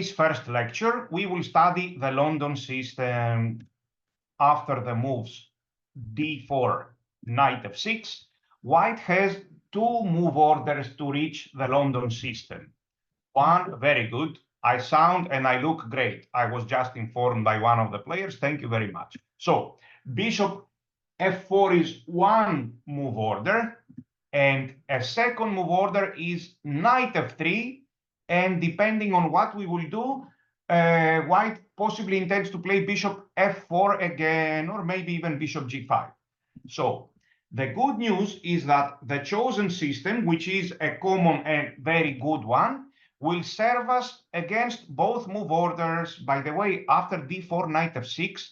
this first lecture, we will study the London system after the moves d4, knight f6. White has two move orders to reach the London system. One, very good. I sound and I look great. I was just informed by one of the players. Thank you very much. So bishop f4 is one move order, and a second move order is knight f3. And depending on what we will do, White possibly intends to play bishop f4 again, or maybe even bishop g5. So the good news is that the chosen system, which is a common and very good one, will serve us against both move orders. By the way, after d4, knight f6,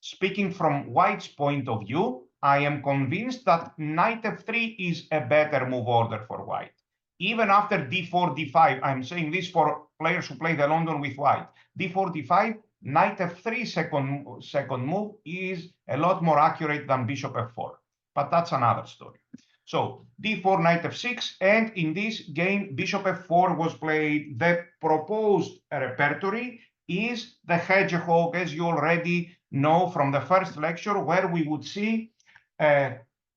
speaking from White's point of view, I am convinced that knight f3 is a better move order for White. Even after d4, d5, I'm saying this for players who play the London with White. d4, d5, knight f3 second move is a lot more accurate than bishop f4. But that's another story. So d4, knight f6, and in this game, bishop f4 was played. The proposed repertory is the hedgehog, as you already know from the first lecture, where we would see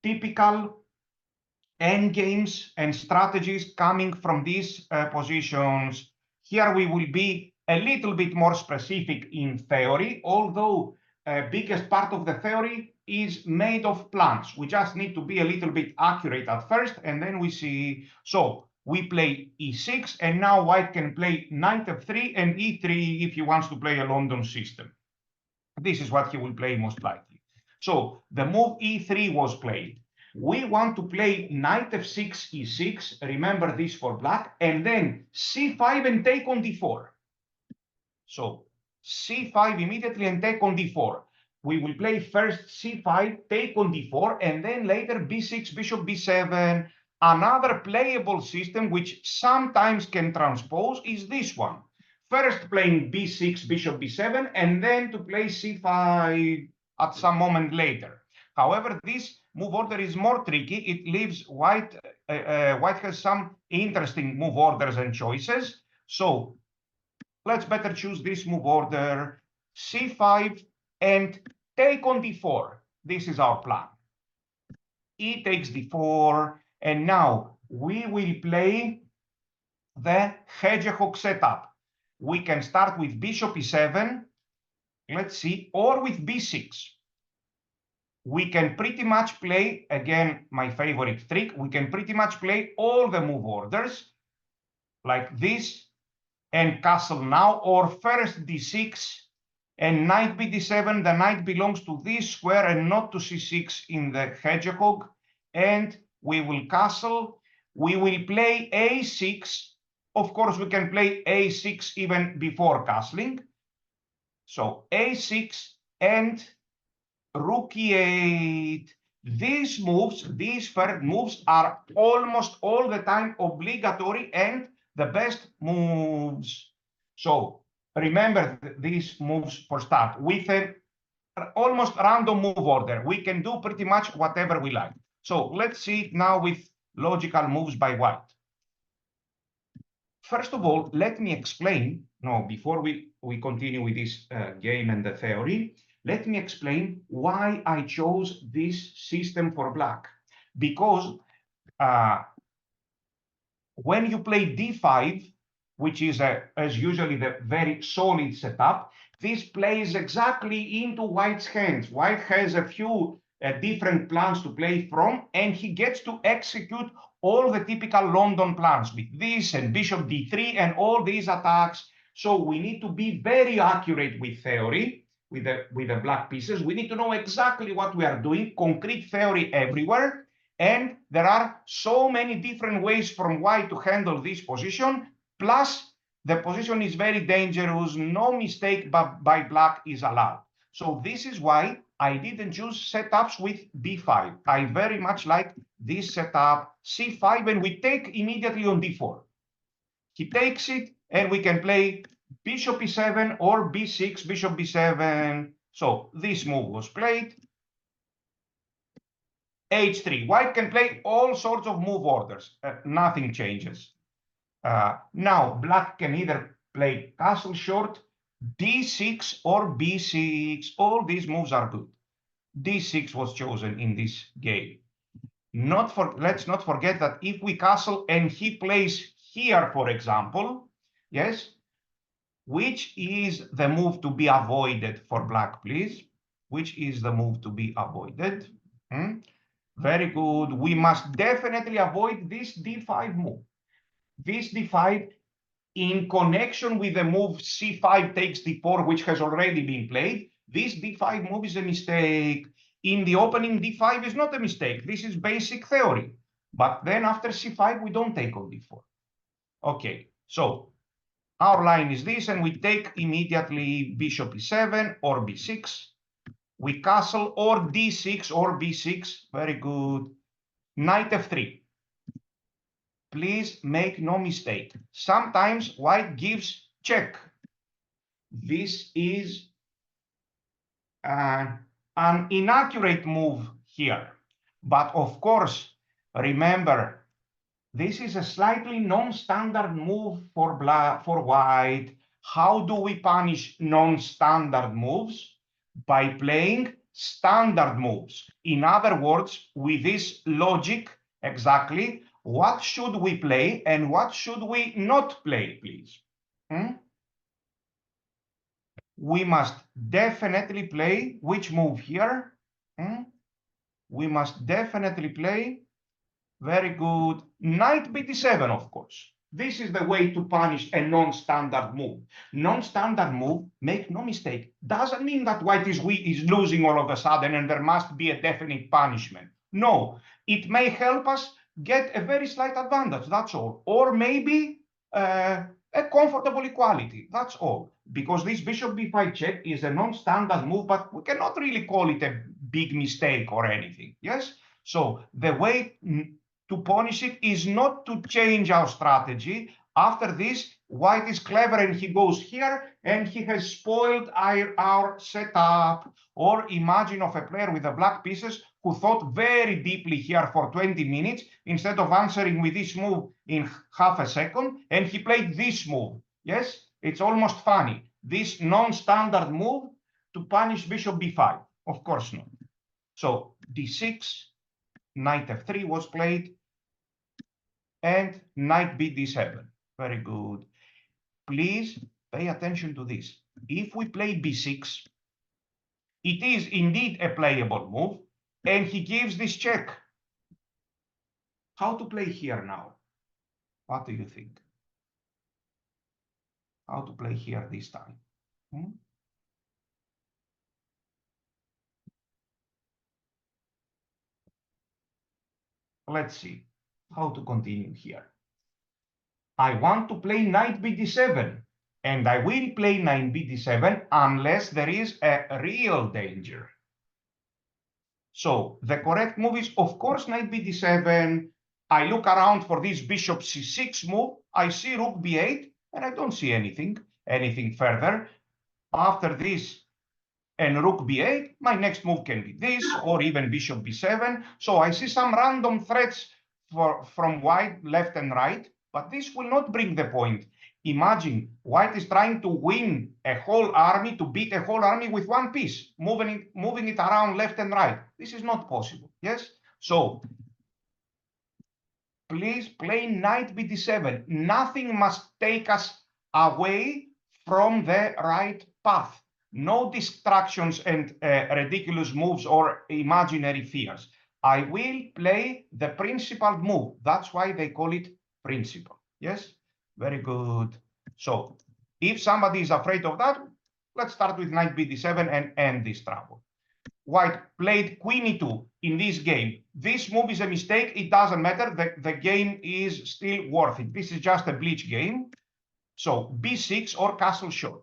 typical endgames and strategies coming from these positions. Here we will be a little bit more specific in theory, although biggest part of the theory is made of plans. We just need to be a little bit accurate at first, and then we see. So we play e6, and now White can play knight f3 and e3 if he wants to play a London system. This is what he will play most likely. So the move e3 was played. We want to play knight f6, e6, remember this for black, and then c5 and take on d4. So c5 immediately and take on d4. We will play first c5, take on d4, and then later b6, bishop b7. Another playable system which sometimes can transpose is this one. First playing b6, bishop b7, and then to play c5 at some moment later. However, this move order is more tricky. It leaves White, White has some interesting move orders and choices. So let's better choose this move order, c5 and take on d4. This is our plan. E takes d4, and now we will play the hedgehog setup. We can start with bishop e7, let's see, or with b6. We can pretty much play, again, my favorite trick, we can pretty much play all the move orders like this and castle now, or first d6 and knight bd7. The knight belongs to this square and not to c6 in the hedgehog, and we will castle. We will play a6. Of course, we can play a6 even before castling. So a6 and rook e8. These moves, these first moves, are almost all the time obligatory and the best moves. So remember these moves for start. With an almost random move order, we can do pretty much whatever we like. So let's see now with logical moves by White. First of all, let me explain, before we continue with this game and the theory, let me explain why I chose this system for black. Because when you play d5, which is as usually the very solid setup, this plays exactly into White's hands. White has a few different plans to play from, and he gets to execute all the typical London plans with this and bishop d3 and all these attacks. So we need to be very accurate with theory, with the black pieces. We need to know exactly what we are doing, concrete theory everywhere. And there are so many different ways from White to handle this position. Plus, the position is very dangerous. No mistake by black is allowed. So this is why I didn't choose setups with b5. I very much like this setup, c5, and we take immediately on d4. He takes it, and we can play bishop e7 or b6, bishop b7. So this move was played. h3. White can play all sorts of move orders. Nothing changes. Now, black can either play castle short, d6 or b6. All these moves are good. d6 was chosen in this game. Let's not forget that if we castle and he plays here, for example, yes, which is the move to be avoided for black, please? Which is the move to be avoided? Very good. We must definitely avoid this d5 move. This d5 in connection with the move c5 takes d4, which has already been played. This d5 move is a mistake. In the opening, d5 is not a mistake. This is basic theory. But then after c5, we don't take on d4. Okay, so our line is this, and we take immediately bishop e7 or b6. We castle or d6 or b6. Very good. Knight f3. Please make no mistake. Sometimes white gives check. This is an inaccurate move here. But of course, remember, this is a slightly non-standard move for white. How do we punish non-standard moves? By playing standard moves. In other words, with this logic, exactly, what should we play and what should we not play, please? We must definitely play which move here? We must definitely play, very good, knight b7, of course. This is the way to punish a non-standard move. Non-standard move, make no mistake, doesn't mean that white is losing all of a sudden and there must be a definite punishment. No, it may help us get a very slight advantage, that's all. Or maybe a comfortable equality, that's all. Because this bishop b5 check is a non-standard move, but we cannot really call it a big mistake or anything, yes? So the way to punish it is not to change our strategy. After this, white is clever and he goes here and he has spoiled our setup. Or imagine of a player with the black pieces who thought very deeply here for 20 minutes instead of answering with this move in half a second, and he played this move. Yes, it's almost funny. This non-standard move to punish bishop b5. Of course not. So d6, knight f3 was played, and knight b7. Very good. Please pay attention to this. If we play b6, it is indeed a playable move, and he gives this check. How to play here now? What do you think? How to play here this time? Let's see how to continue here. I want to play knight bd7, and I will play knight bd7 unless there is a real danger. So the correct move is, of course, knight bd7. I look around for this bishop c6 move. I see rook b8, and I don't see anything further. After this and rook b8, my next move can be this, or even bishop b7. So I see some random threats from white, left and right, but this will not bring the point. Imagine white is trying to win a whole army, to beat a whole army with one piece, moving it around left and right. This is not possible, yes? So please play knight bd7. Nothing must take us away from the right path. No distractions and ridiculous moves or imaginary fears. I will play the principal move. That's why they call it principal. Yes, very good. So if somebody is afraid of that, let's start with knight bd7 and end this trouble. White played queen e2 in this game. This move is a mistake. It doesn't matter. The game is still worth it. This is just a bleach game. So b6 or castle short.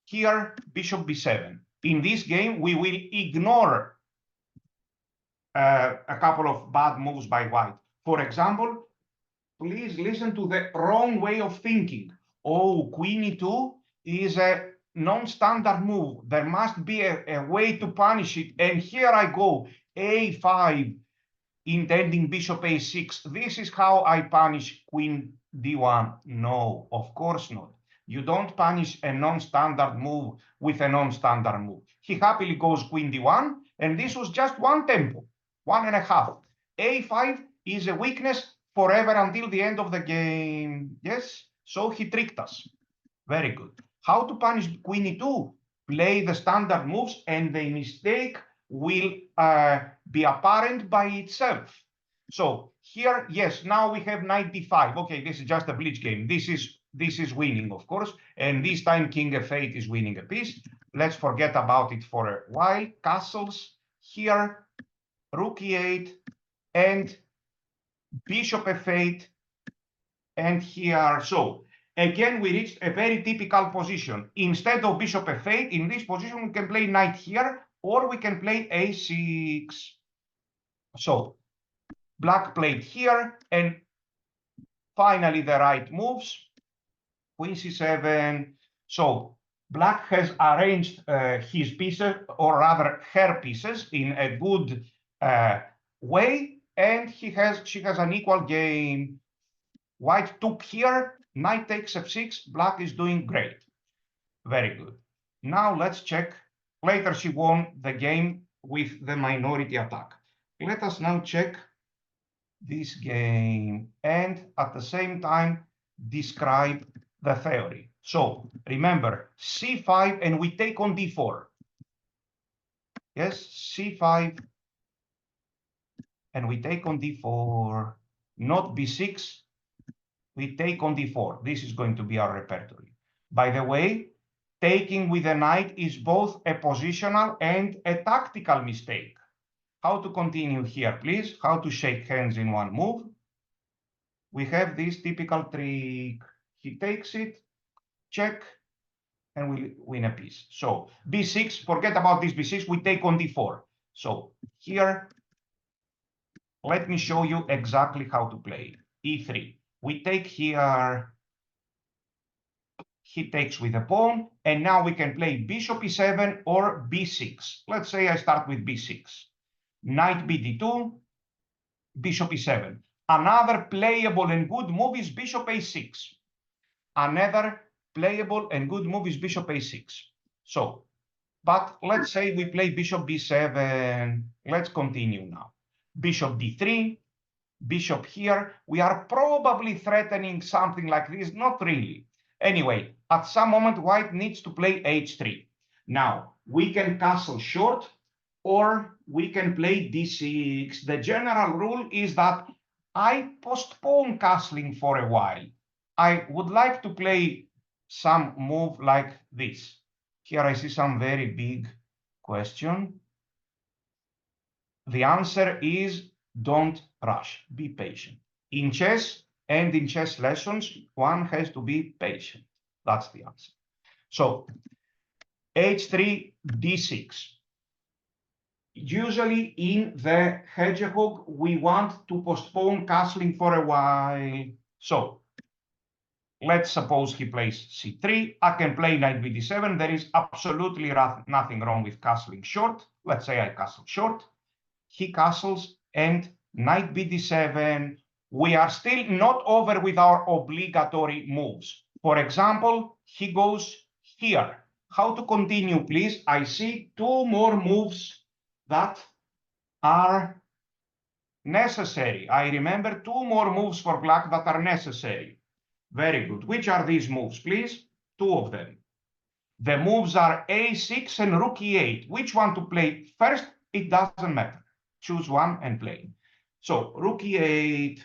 Here, bishop b7. In this game, we will ignore a couple of bad moves by white. For example, please listen to the wrong way of thinking. Oh, queen e2 is a non-standard move. There must be a way to punish it. And here I go, a5, intending bishop a6. This is how I punish queen d1. No, of course not. You don't punish a non-standard move with a non-standard move. He happily goes queen d1, and this was just one tempo, 1.5. a5 is a weakness forever until the end of the game. Yes, so he tricked us. Very good. How to punish queen e2? Play the standard moves, and the mistake will be apparent by itself. So here, yes, now we have knight d5. Okay, this is just a blitz game. This is winning, of course, and this time king f8 is winning a piece. Let's forget about it for a while. Castles here, rook e8, and bishop f8, and here. So again, we reached a very typical position. Instead of bishop f8, in this position, we can play knight here, or we can play a6. So black played here, and finally the right moves, queen c7. So black has arranged his pieces, or rather her pieces, in a good way, and she has an equal game. White took here, knight takes f6, black is doing great. Very good. Now let's check. Later she won the game with the minority attack. Let us now check this game and at the same time describe the theory. So remember, c5, and we take on d4. Yes, c5, and we take on d4, not b6, we take on d4. This is going to be our repertory. By the way, taking with a knight is both a positional and a tactical mistake. How to continue here, please? How to shake hands in one move? We have this typical trick. He takes it, check, and we win a piece. So b6, forget about this b6, we take on d4. So here, let me show you exactly how to play. e3. We take here, he takes with a pawn, and now we can play bishop e7 or b6. Let's say I start with b6. Knight bd2, bishop e7. Another playable and good move is bishop a6. Another playable and good move is bishop a6. So, but let's say we play bishop b7. Let's continue now. Bishop d3, bishop here. We are probably threatening something like this, not really. Anyway, at some moment, white needs to play h3. Now, we can castle short, or we can play d6. The general rule is that I postpone castling for a while. I would like to play some move like this. Here I see some very big question. The answer is don't rush, be patient. In chess and in chess lessons, one has to be patient. That's the answer. So h3, d6. Usually in the hedgehog, we want to postpone castling for a while. So let's suppose he plays c3. I can play knight bd7. There is absolutely nothing wrong with castling short. Let's say I castle short. He castles, and knight bd7. We are still not over with our obligatory moves. For example, he goes here. How to continue, please? I see two more moves that are necessary. I remember two more moves for black that are necessary. Very good. Which are these moves, please? Two of them. The moves are a6 and rook e8. Which one to play first? It doesn't matter. Choose one and play. So rook e8,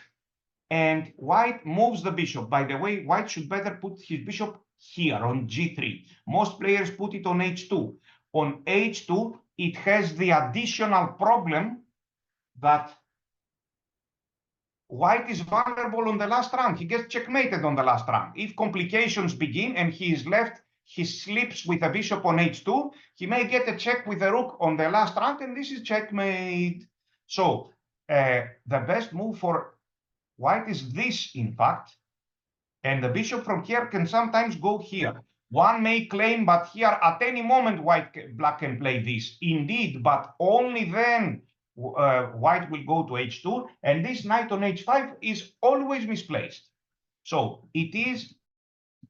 and white moves the bishop. By the way, white should better put his bishop here on g3. Most players put it on h2. On h2, it has the additional problem that white is vulnerable on the last rank. He gets checkmated on the last rank. If complications begin and he is left, he slips with a bishop on h2, he may get a check with a rook on the last rank, and this is checkmate. So the best move for white is this, in fact, and the bishop from here can sometimes go here. One may claim, but here at any moment black can play this. Indeed, but only then white will go to h2, and this knight on h5 is always misplaced. So it is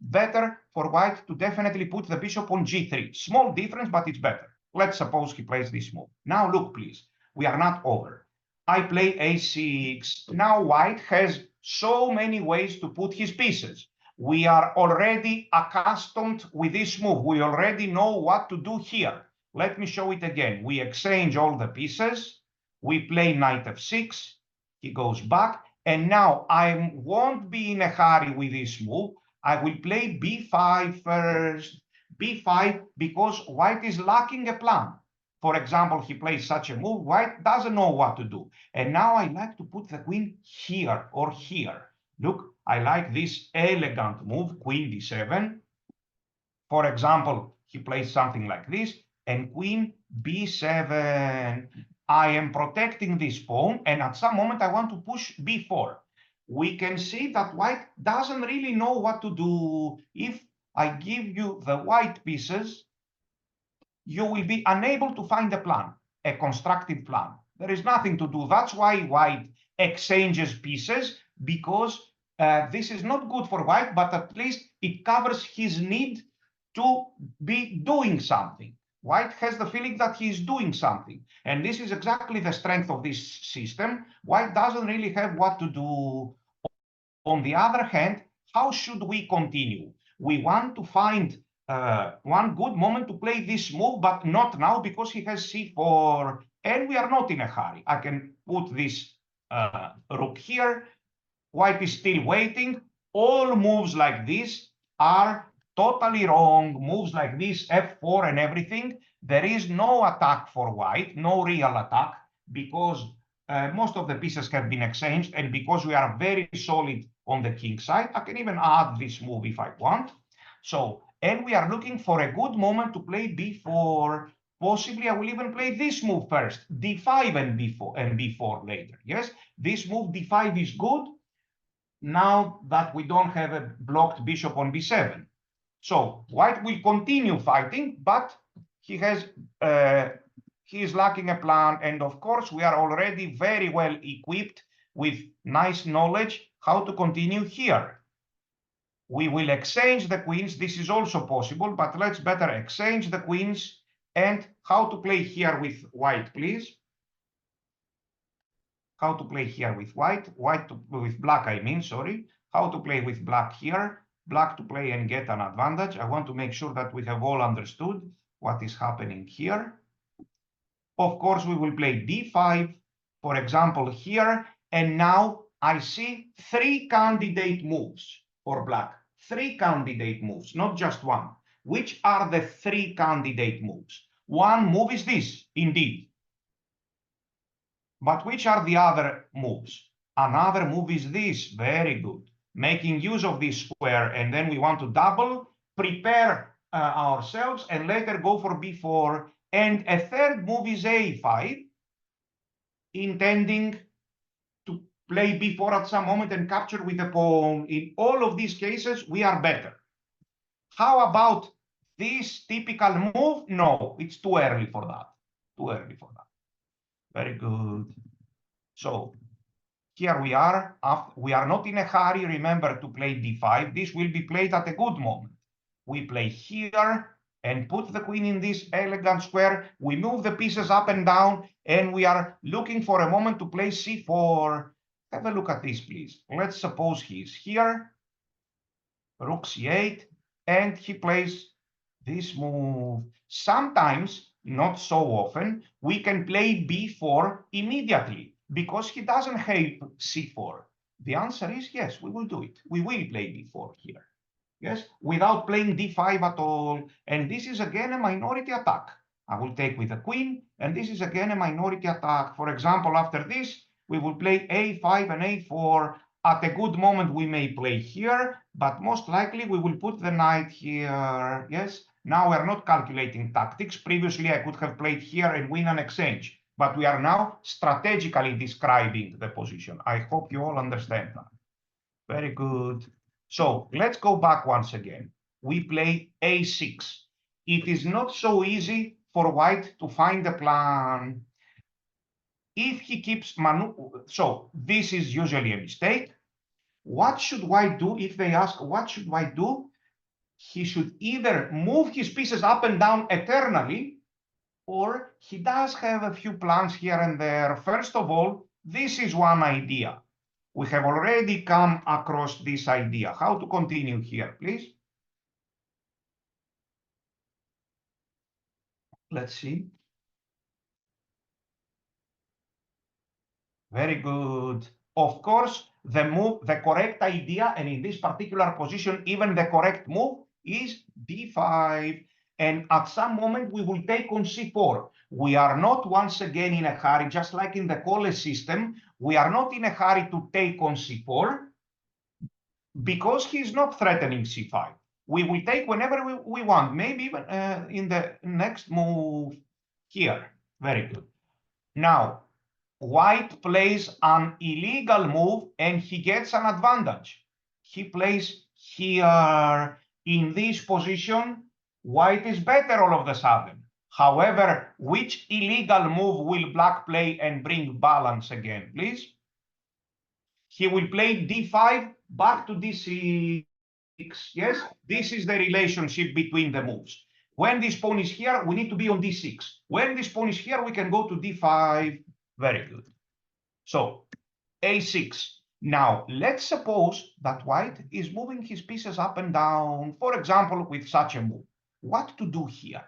better for white to definitely put the bishop on g3. Small difference, but it's better. Let's suppose he plays this move. Now look, please, we are not over. I play a6. Now white has so many ways to put his pieces. We are already accustomed with this move. We already know what to do here. Let me show it again. We exchange all the pieces. We play knight f6. He goes back. And now I won't be in a hurry with this move. I will play b5 first. b5 because white is lacking a plan. For example, he plays such a move. White doesn't know what to do. And now I like to put the queen here or here. Look, I like this elegant move, queen d7. For example, he plays something like this, and queen b7. I am protecting this pawn, and at some moment I want to push b4. We can see that white doesn't really know what to do. If I give you the white pieces, you will be unable to find a plan, a constructive plan. There is nothing to do. That's why white exchanges pieces, because this is not good for white, but at least it covers his need to be doing something. White has the feeling that he is doing something. And this is exactly the strength of this system. White doesn't really have what to do. On the other hand, how should we continue? We want to find one good moment to play this move, but not now because he has c4, and we are not in a hurry. I can put this rook here. White is still waiting. All moves like this are totally wrong. Moves like this, f4 and everything. There is no attack for white, no real attack, because most of the pieces have been exchanged, and because we are very solid on the king side. I can even add this move if I want. So, and we are looking for a good moment to play b4. Possibly I will even play this move first, d5 and b4 later. Yes, this move d5 is good now that we don't have a blocked bishop on b7. So white will continue fighting, but he is lacking a plan. And of course, we are already very well equipped with nice knowledge how to continue here. We will exchange the queens. This is also possible, but let's better exchange the queens. And how to play here with white, please. How to play here with white, with black, I mean, sorry. How to play with black here, black to play and get an advantage. I want to make sure that we have all understood what is happening here. Of course, we will play d5, for example, here. And now I see 3 candidate moves for black. 3 candidate moves, not just one. Which are the 3 candidate moves? One move is this, indeed. But which are the other moves? Another move is this, very good. Making use of this square, and then we want to double, prepare ourselves, and later go for b4. And a third move is a5, intending to play b4 at some moment and capture with a pawn. In all of these cases, we are better. How about this typical move? No, it's too early for that. Too early for that. Very good. So here we are. We are not in a hurry, remember, to play d5. This will be played at a good moment. We play here and put the queen in this elegant square. We move the pieces up and down, and we are looking for a moment to play c4. Have a look at this, please. Let's suppose he is here, rook c8, and he plays this move. Sometimes, not so often, we can play b4 immediately because he doesn't have c4. The answer is yes, we will do it. We will play b4 here. Yes, without playing d5 at all. And this is again a minority attack. I will take with the queen, and this is again a minority attack. For example, after this, we will play a5 and a4. At a good moment, we may play here, but most likely we will put the knight here. Yes, now we are not calculating tactics. Previously, I could have played here and win an exchange, but we are now strategically describing the position. I hope you all understand that. Very good. So let's go back once again. We play a6. It is not so easy for white to find a plan. If he keeps so this is usually a mistake. What should white do if they ask, what should white do? he should either move his pieces up and down eternally, or he does have a few plans here and there. First of all, this is one idea. We have already come across this idea. How to continue here, please? Let's see. Very good. Of course, the correct idea, and in this particular position, even the correct move is d5. And at some moment, we will take on c4. We are not once again in a hurry, just like in the Cole system. We are not in a hurry to take on c4 because he's not threatening c5. We will take whenever we want, maybe even in the next move here. Very good. Now, White plays an illegal move and he gets an advantage. He plays here in this position. White is better all of a sudden. However, which illegal move will Black play and bring balance again, please? He will play d5 back to d6. Yes, this is the relationship between the moves. When this pawn is here, we need to be on d6. When this pawn is here, we can go to d5. Very good. So a6. Now, let's suppose that White is moving his pieces up and down, for example, with such a move. What to do here?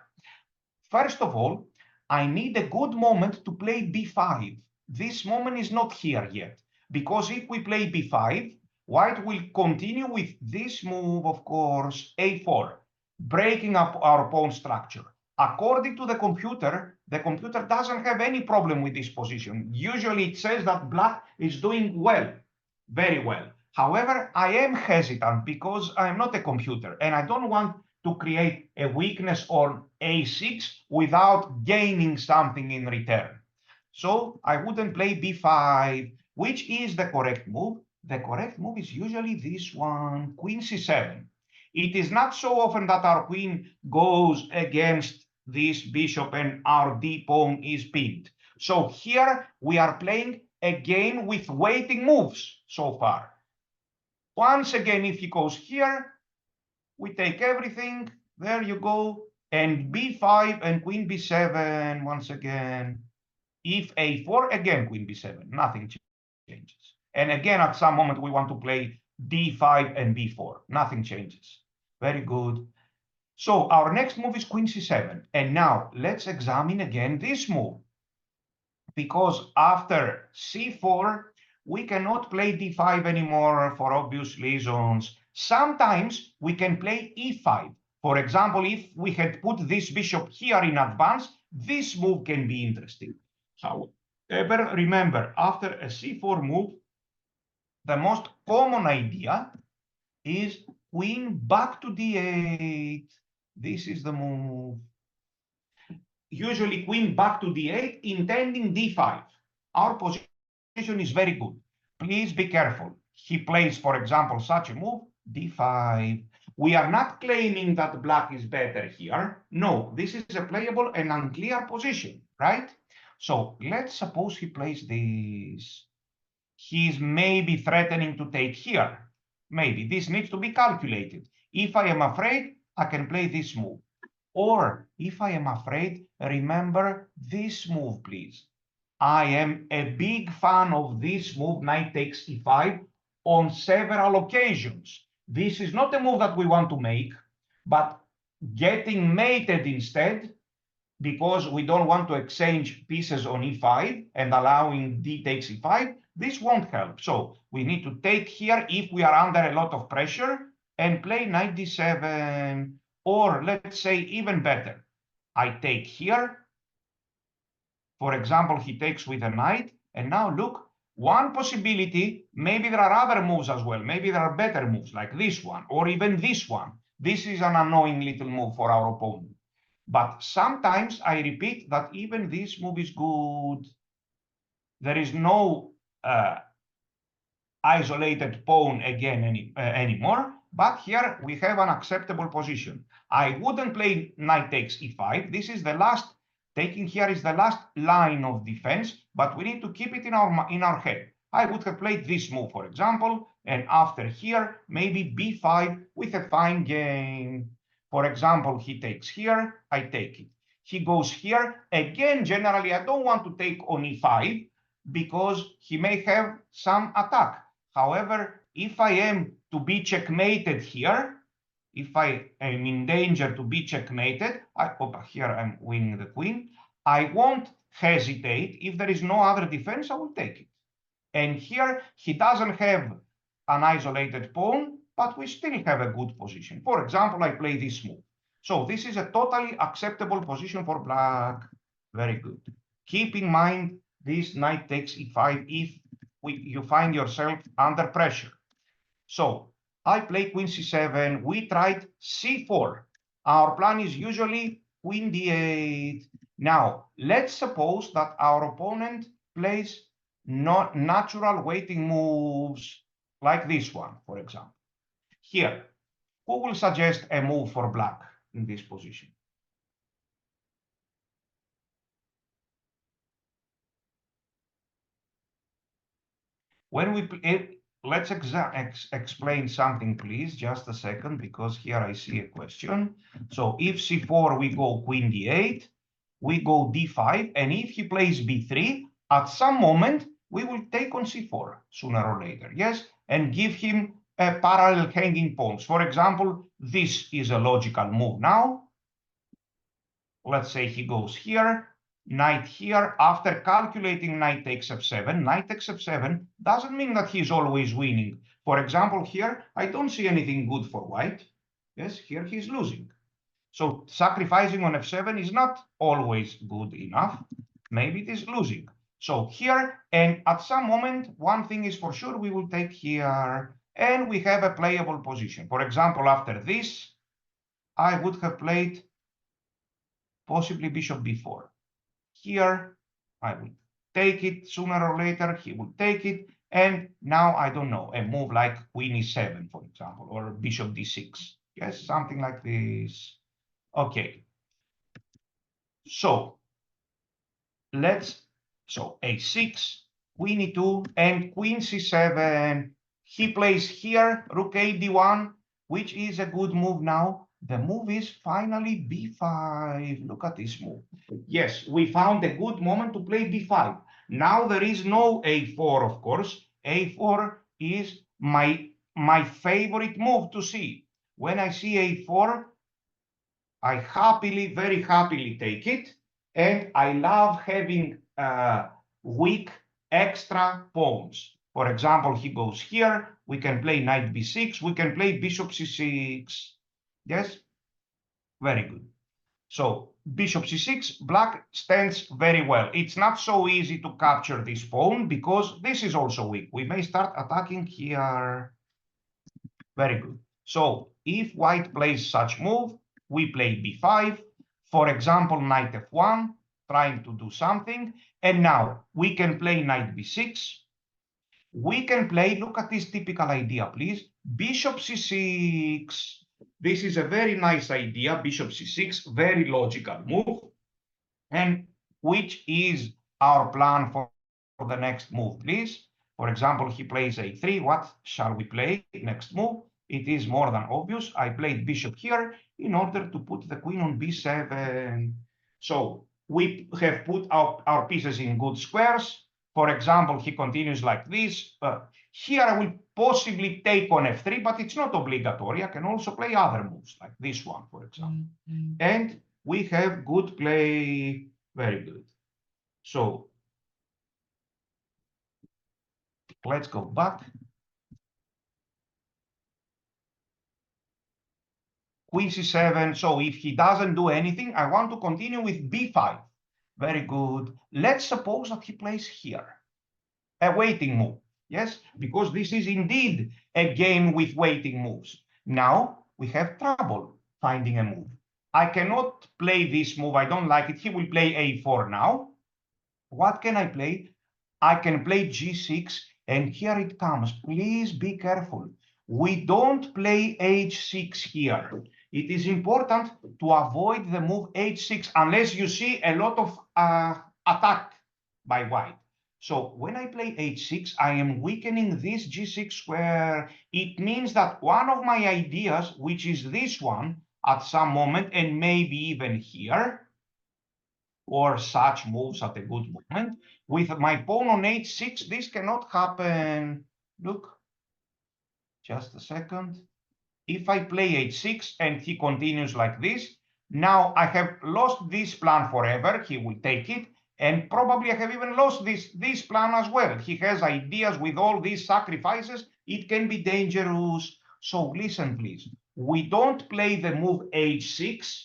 First of all, I need a good moment to play b5. This moment is not here yet, because if we play b5, White will continue with this move, of course, a4, breaking up our pawn structure. According to the computer doesn't have any problem with this position. Usually it says that Black is doing well, very well. However, I am hesitant because I'm not a computer and I don't want to create a weakness on a6 without gaining something in return. So I wouldn't play b5, which is the correct move. The correct move is usually this one, queen c7. It is not so often that our queen goes against this bishop and our d pawn is pinned. So here we are playing a game with waiting moves so far. Once again, if he goes here, we take everything. There you go. And b5 and queen b7 once again. If a4, again queen b7. Nothing changes. And again, at some moment, we want to play d5 and b4. Nothing changes. Very good. So our next move is queen c7. And now let's examine again this move. Because after c4, we cannot play d5 anymore for obvious reasons. Sometimes we can play e5. For example, if we had put this bishop here in advance, this move can be interesting. However, remember, after a c4 move, the most common idea is queen back to d8. This is the move. Usually queen back to d8, intending d5. Our position is very good. Please be careful. He plays, for example, such a move, d5. We are not claiming that Black is better here. No, this is a playable and unclear position, right? So let's suppose he plays this. He's maybe threatening to take here. Maybe this needs to be calculated. If I am afraid, I can play this move. Or if I am afraid, remember this move, please. I am a big fan of this move, knight takes e5, on several occasions. This is not a move that we want to make, but getting mated instead, because we don't want to exchange pieces on e5 and allowing d takes e5, this won't help. So we need to take here if we are under a lot of pressure and play knight d7. Or let's say even better, I take here. For example, he takes with a knight. And now look, one possibility, maybe there are other moves as well. Maybe there are better moves like this one or even this one. This is an annoying little move for our opponent. But sometimes I repeat that even this move is good. There is no isolated pawn again anymore. But here we have an acceptable position. I wouldn't play knight takes e5. This is the last, taking here is the last line of defense, but we need to keep it in our head. I would have played this move, for example, and after here, maybe b5 with a fine game. For example, he takes here, I take it. He goes here. Again, generally, I don't want to take on e5 because he may have some attack. However, if I am to be checkmated here, if I am in danger to be checkmated, here I'm winning the queen, I won't hesitate. If there is no other defense, I will take it. And here he doesn't have an isolated pawn, but we still have a good position. For example, I play this move. So this is a totally acceptable position for black. Very good. Keep in mind this knight takes e5 if you find yourself under pressure. So I play queen c7. We tried c4. Our plan is usually queen d8. Now, let's suppose that our opponent plays not natural waiting moves like this one, for example. Here, who will suggest a move for black in this position? When we let's explain something, please, just a second, because here I see a question. So if c4, we go queen d8, we go d5, and if he plays b3, at some moment, we will take on c4, sooner or later, yes? And give him a parallel hanging pawns. For example, this is a logical move now. Let's say he goes here, knight here. After calculating knight takes f7, knight takes f7 doesn't mean that he's always winning. For example, here, I don't see anything good for white. Yes, here he's losing. So sacrificing on f7 is not always good enough. Maybe it is losing. So here, and at some moment, one thing is for sure, we will take here, and we have a playable position. For example, after this, I would have played possibly bishop b4. Here, I will take it sooner or later. He will take it. And now, I don't know, a move like queen e7, for example, or bishop d6. Yes, something like this. Okay. So so a6, queen e2, and queen c7. He plays here, rook a d1, which is a good move now. The move is finally b5. Look at this move. Yes, we found a good moment to play b5. Now there is no a4, of course. a4 is my favorite move to see. When I see a4, I happily, very happily take it. And I love having weak extra pawns. For example, he goes here. We can play knight b6. We can play bishop c6. Yes, very good. So bishop c6, black stands very well. It's not so easy to capture this pawn because this is also weak. We may start attacking here. Very good. So if white plays such move, we play b5. For example, knight f1, trying to do something. And now we can play knight b6. We can play, look at this typical idea, please. Bishop c6. This is a very nice idea, bishop c6, very logical move. And which is our plan for the next move, please? For example, he plays a3. What shall we play next move? It is more than obvious. I played bishop here in order to put the queen on b7. So we have put our pieces in good squares. For example, he continues like this. Here I will possibly take on f3, but it's not obligatory. I can also play other moves, like this one, for example. And we have good play. Very good. So let's go back. Queen c7. So if he doesn't do anything, I want to continue with b5. Very good. Let's suppose that he plays here. A waiting move. Yes, because this is indeed a game with waiting moves. Now we have trouble finding a move. I cannot play this move. I don't like it. He will play a4 now. What can I play? I can play g6, and here it comes. Please be careful. We don't play h6 here. It is important to avoid the move h6 unless you see a lot of attack by white. So when I play h6, I am weakening this g6 square. It means that one of my ideas, which is this one, at some moment, and maybe even here, or such moves at a good moment, with my pawn on h6, this cannot happen. Look, just a second. If I play h6 and he continues like this, now I have lost this plan forever. He will take it. And probably I have even lost this plan as well. He has ideas with all these sacrifices. It can be dangerous. So listen, please. We don't play the move h6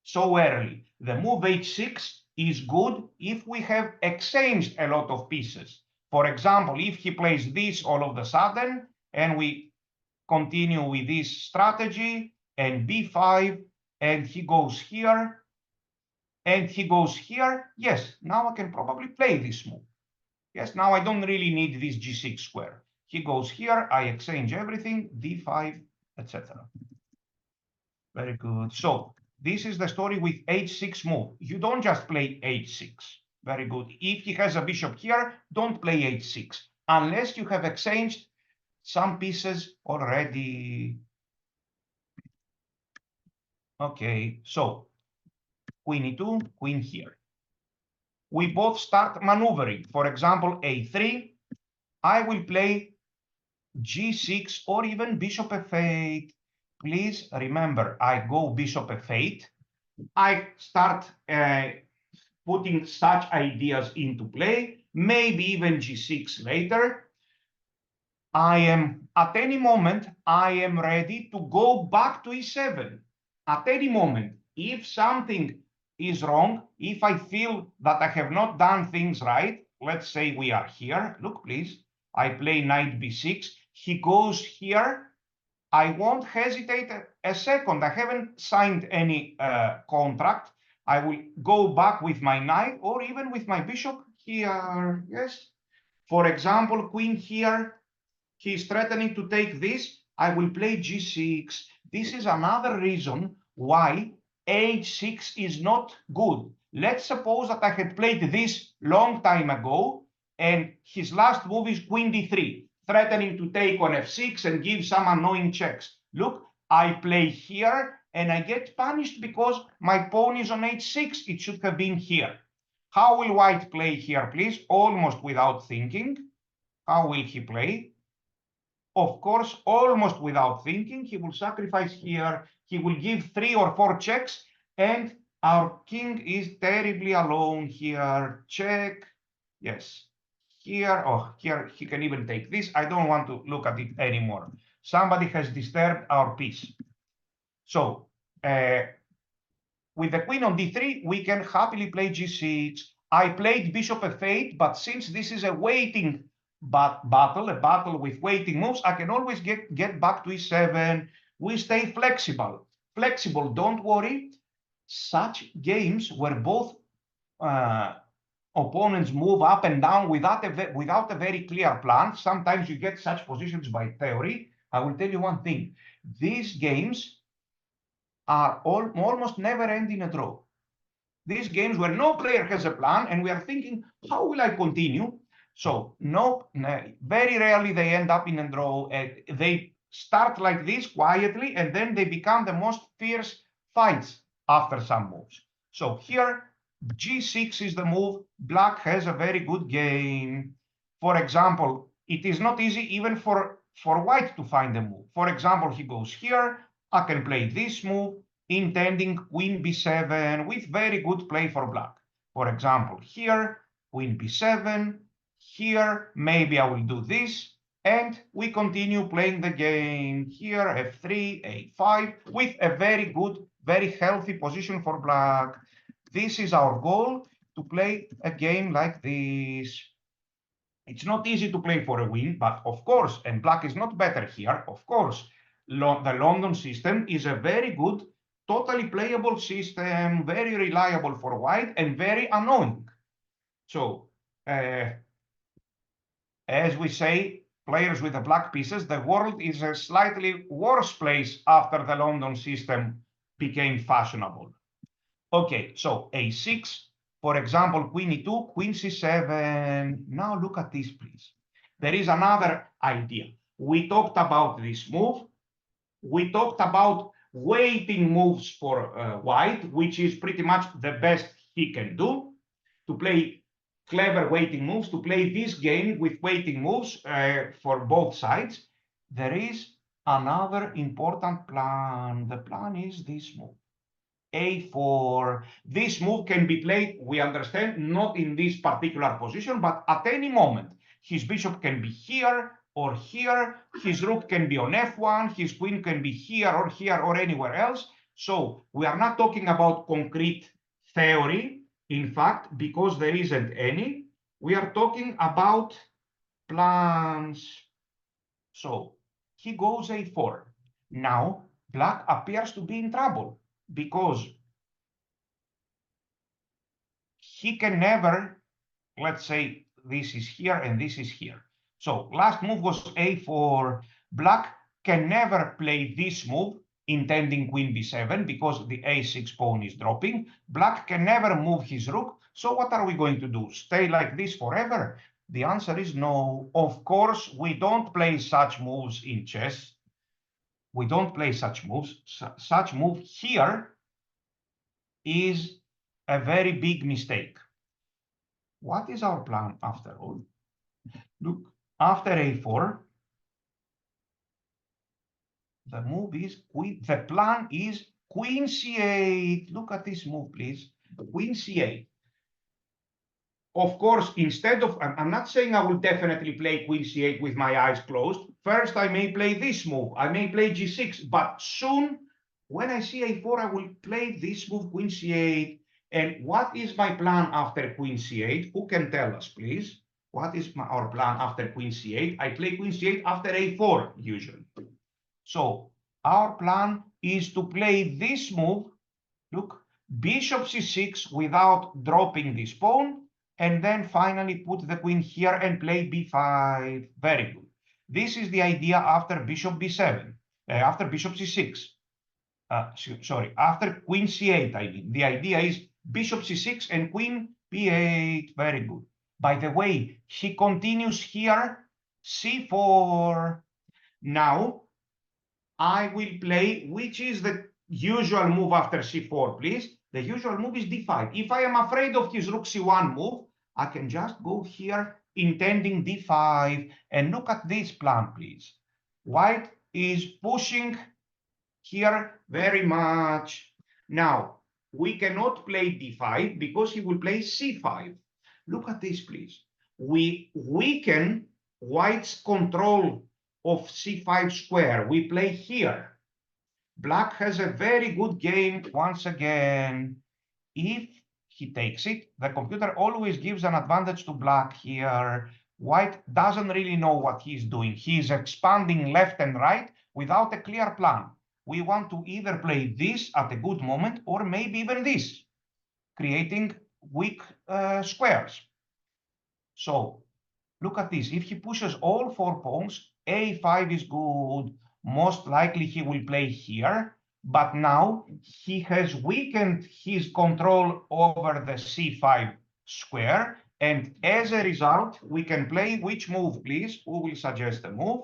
so early. The move h6 is good if we have exchanged a lot of pieces. For example, if he plays this all of a sudden and we continue with this strategy and b5 and he goes here and he goes here, yes, now I can probably play this move. Yes, now I don't really need this g6 square. He goes here, I exchange everything, d5, etc. Very good. So this is the story with h6 move. You don't just play h6. Very good. If he has a bishop here, don't play h6 unless you have exchanged some pieces already. Okay, so queen e2, queen here. We both start maneuvering. For example, a3. I will play g6 or even bishop f8. Please remember, I go bishop f8. I start putting such ideas into play, maybe even g6 later. I am, at any moment, I am ready to go back to e7. At any moment, if something is wrong, if I feel that I have not done things right, let's say we are here, look please, I play knight b6, he goes here, I won't hesitate a second. I haven't signed any contract. I will go back with my knight or even with my bishop here. Yes. For example, queen here, he's threatening to take this. I will play g6. This is another reason why h6 is not good. Let's suppose that I had played this long time ago and his last move is queen d3, threatening to take on f6 and give some annoying checks. Look, I play here and I get punished because my pawn is on h6. It should have been here. How will white play here, please? Almost without thinking. How will he play? Of course, almost without thinking, he will sacrifice here. He will give 3 or 4 checks, and our king is terribly alone here. Check. Yes. Here, oh, here he can even take this. I don't want to look at it anymore. Somebody has disturbed our peace. So, with the queen on d3, we can happily play g6. I played bishop f8, but since this is a waiting battle, a battle with waiting moves, I can always get back to e7. We stay flexible. Flexible, don't worry. Such games where both opponents move up and down without a very clear plan. Sometimes you get such positions by theory. I will tell you one thing. These games are almost never end in a draw. These games where no player has a plan and we are thinking, how will I continue? So no, very rarely they end up in a draw. They start like this quietly and then they become the most fierce fights after some moves. So here, g6 is the move. Black has a very good game. For example, it is not easy even for white to find a move. For example, he goes here. I can play this move, intending queen b7 with very good play for black. For example, here, queen b7, here, maybe I will do this, and we continue playing the game. Here, f3, a5, with a very good, very healthy position for black. This is our goal, to play a game like this. It's not easy to play for a win, but of course, and black is not better here, of course, the London system is a very good, totally playable system, very reliable for white and very annoying. So, as we say, players with the black pieces, the world is a slightly worse place after the London system became fashionable. Okay, so a6 For example, queen e2, queen c7. Now look at this, please. There is another idea. We talked about this move. We talked about waiting moves for white, which is pretty much the best he can do, to play clever waiting moves, to play this game with waiting moves for both sides. There is another important plan. The plan is this move. A4. This move can be played, we understand, not in this particular position, but at any moment. His bishop can be here or here. His rook can be on f1. His queen can be here or anywhere else. So we are not talking about concrete theory, in fact, because there isn't any. We are talking about plans. So he goes a4. Now black appears to be in trouble, because he can never, let's say this is here and this is here. So last move was a4. Black can never play this move, intending queen b7, because the a6 pawn is dropping. Black can never move his rook. So what are we going to do? Stay like this forever? The answer is no. Of course, we don't play such moves in chess. We don't play such moves. Such move here is a very big mistake. What is our plan after all? Look, after a4, the move is queen. The plan is queen c8. Look at this move, please. Queen c8. Of course, instead of, I'm not saying I will definitely play queen c8 with my eyes closed. First, I may play this move. I may play g6, but soon, when I see a4, I will play this move, queen c8. And what is my plan after queen c8? Who can tell us, please? What is our plan after queen c8? I play queen c8 after a4, usually. So our plan is to play this move. Look, bishop c6 without dropping this pawn, and then finally put the queen here and play b5. Very good. This is the idea after bishop b7, after bishop c6. Sorry, after queen c8, I mean. The idea is bishop c6 and queen b8. Very good. By the way, he continues here, c4. Now, I will play, which is the usual move after c4, please. The usual move is d5. If I am afraid of his rook c1 move, I can just go here, intending d5. And look at this plan, please. White is pushing here very much. Now, we cannot play d5 because he will play c5. Look at this, please. We weaken White's control of c5 square. We play here. Black has a very good game once again. If he takes it, the computer always gives an advantage to black here. White doesn't really know what he's doing. He's expanding left and right without a clear plan. We want to either play this at a good moment or maybe even this, creating weak squares. So look at this. If he pushes all four pawns, a5 is good. Most likely he will play here. But now he has weakened his control over the c5 square. And as a result, we can play which move, please? Who will suggest a move?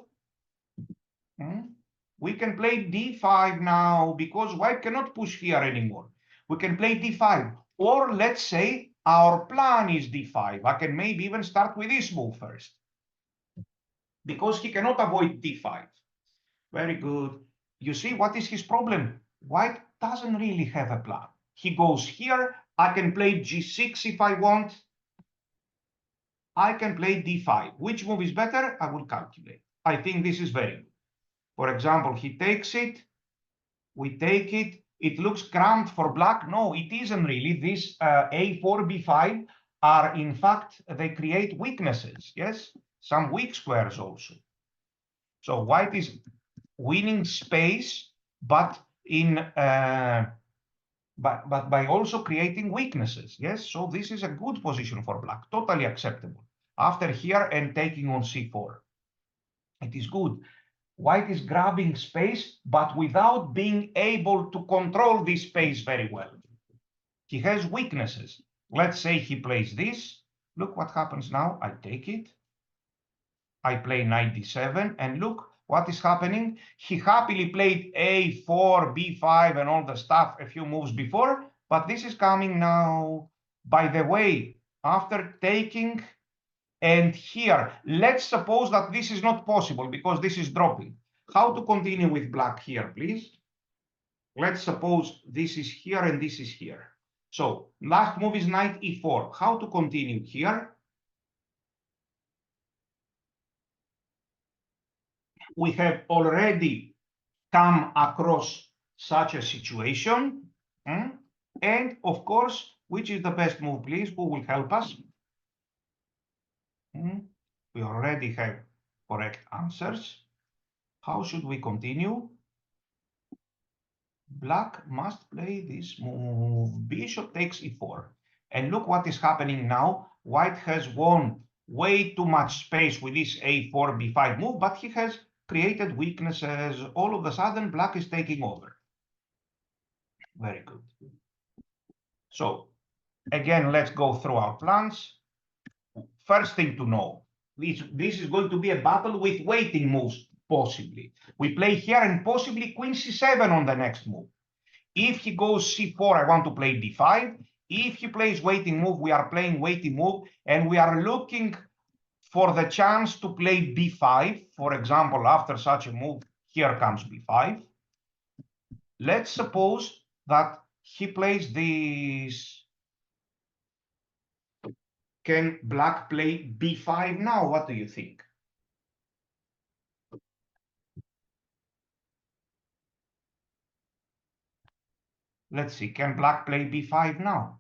We can play d5 now because white cannot push here anymore. We can play d5. Or let's say our plan is d5. I can maybe even start with this move first, because he cannot avoid d5. Very good. You see, what is his problem? White doesn't really have a plan. He goes here. I can play g6 if I want. I can play d5. Which move is better? I will calculate. I think this is very good. For example, he takes it. We take it. It looks cramped for black. No, it isn't really. This a4, b5 are, in fact, they create weaknesses. Yes, some weak squares also. So white is winning space, but by also creating weaknesses. Yes, so this is a good position for black, totally acceptable. After here and taking on c4, it is good. White is grabbing space, but without being able to control this space very well. He has weaknesses. let's say he plays this. Look what happens now. I take it. I play knight d7, and look what is happening. He happily played a4, b5, and all the stuff a few moves before, but this is coming now. By the way, after taking, and here, let's suppose that this is not possible because this is dropping. How to continue with black here, please? Let's suppose this is here and this is here. So last move is knight e4. How to continue here? We have already come across such a situation. And of course, which is the best move, please? Who will help us? We already have correct answers. How should we continue? Black must play this move. Bishop takes e4. And look what is happening now. White has won way too much space with this a4, b5 move, but he has created weaknesses. All of a sudden, black is taking over. Very good. So again, let's go through our plans. First thing to know, this is going to be a battle with waiting moves, possibly. We play here and possibly queen c7 on the next move. If he goes c4, I want to play d5. If he plays waiting move, we are playing waiting move, and we are looking for the chance to play b5. For example, after such a move, here comes b5. Let's suppose that he plays this. Can black play b5 now? What do you think? Let's see, can black play b5 now?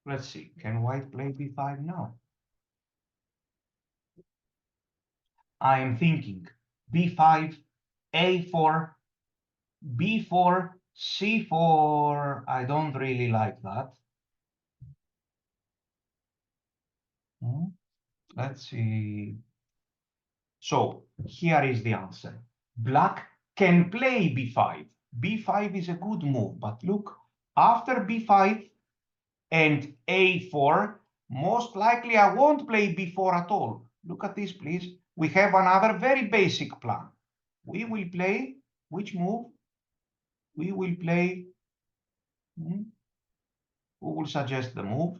Let's see, can white play b5 now? I am thinking b5, a4, b4, c4. I don't really like that. Let's see. So here is the answer. Black can play b5. b5 is a good move, but look, after b5 and a4, most likely I won't play b4 at all. Look at this, please. We have another very basic plan. We will play, which move? We will play, who will suggest the move?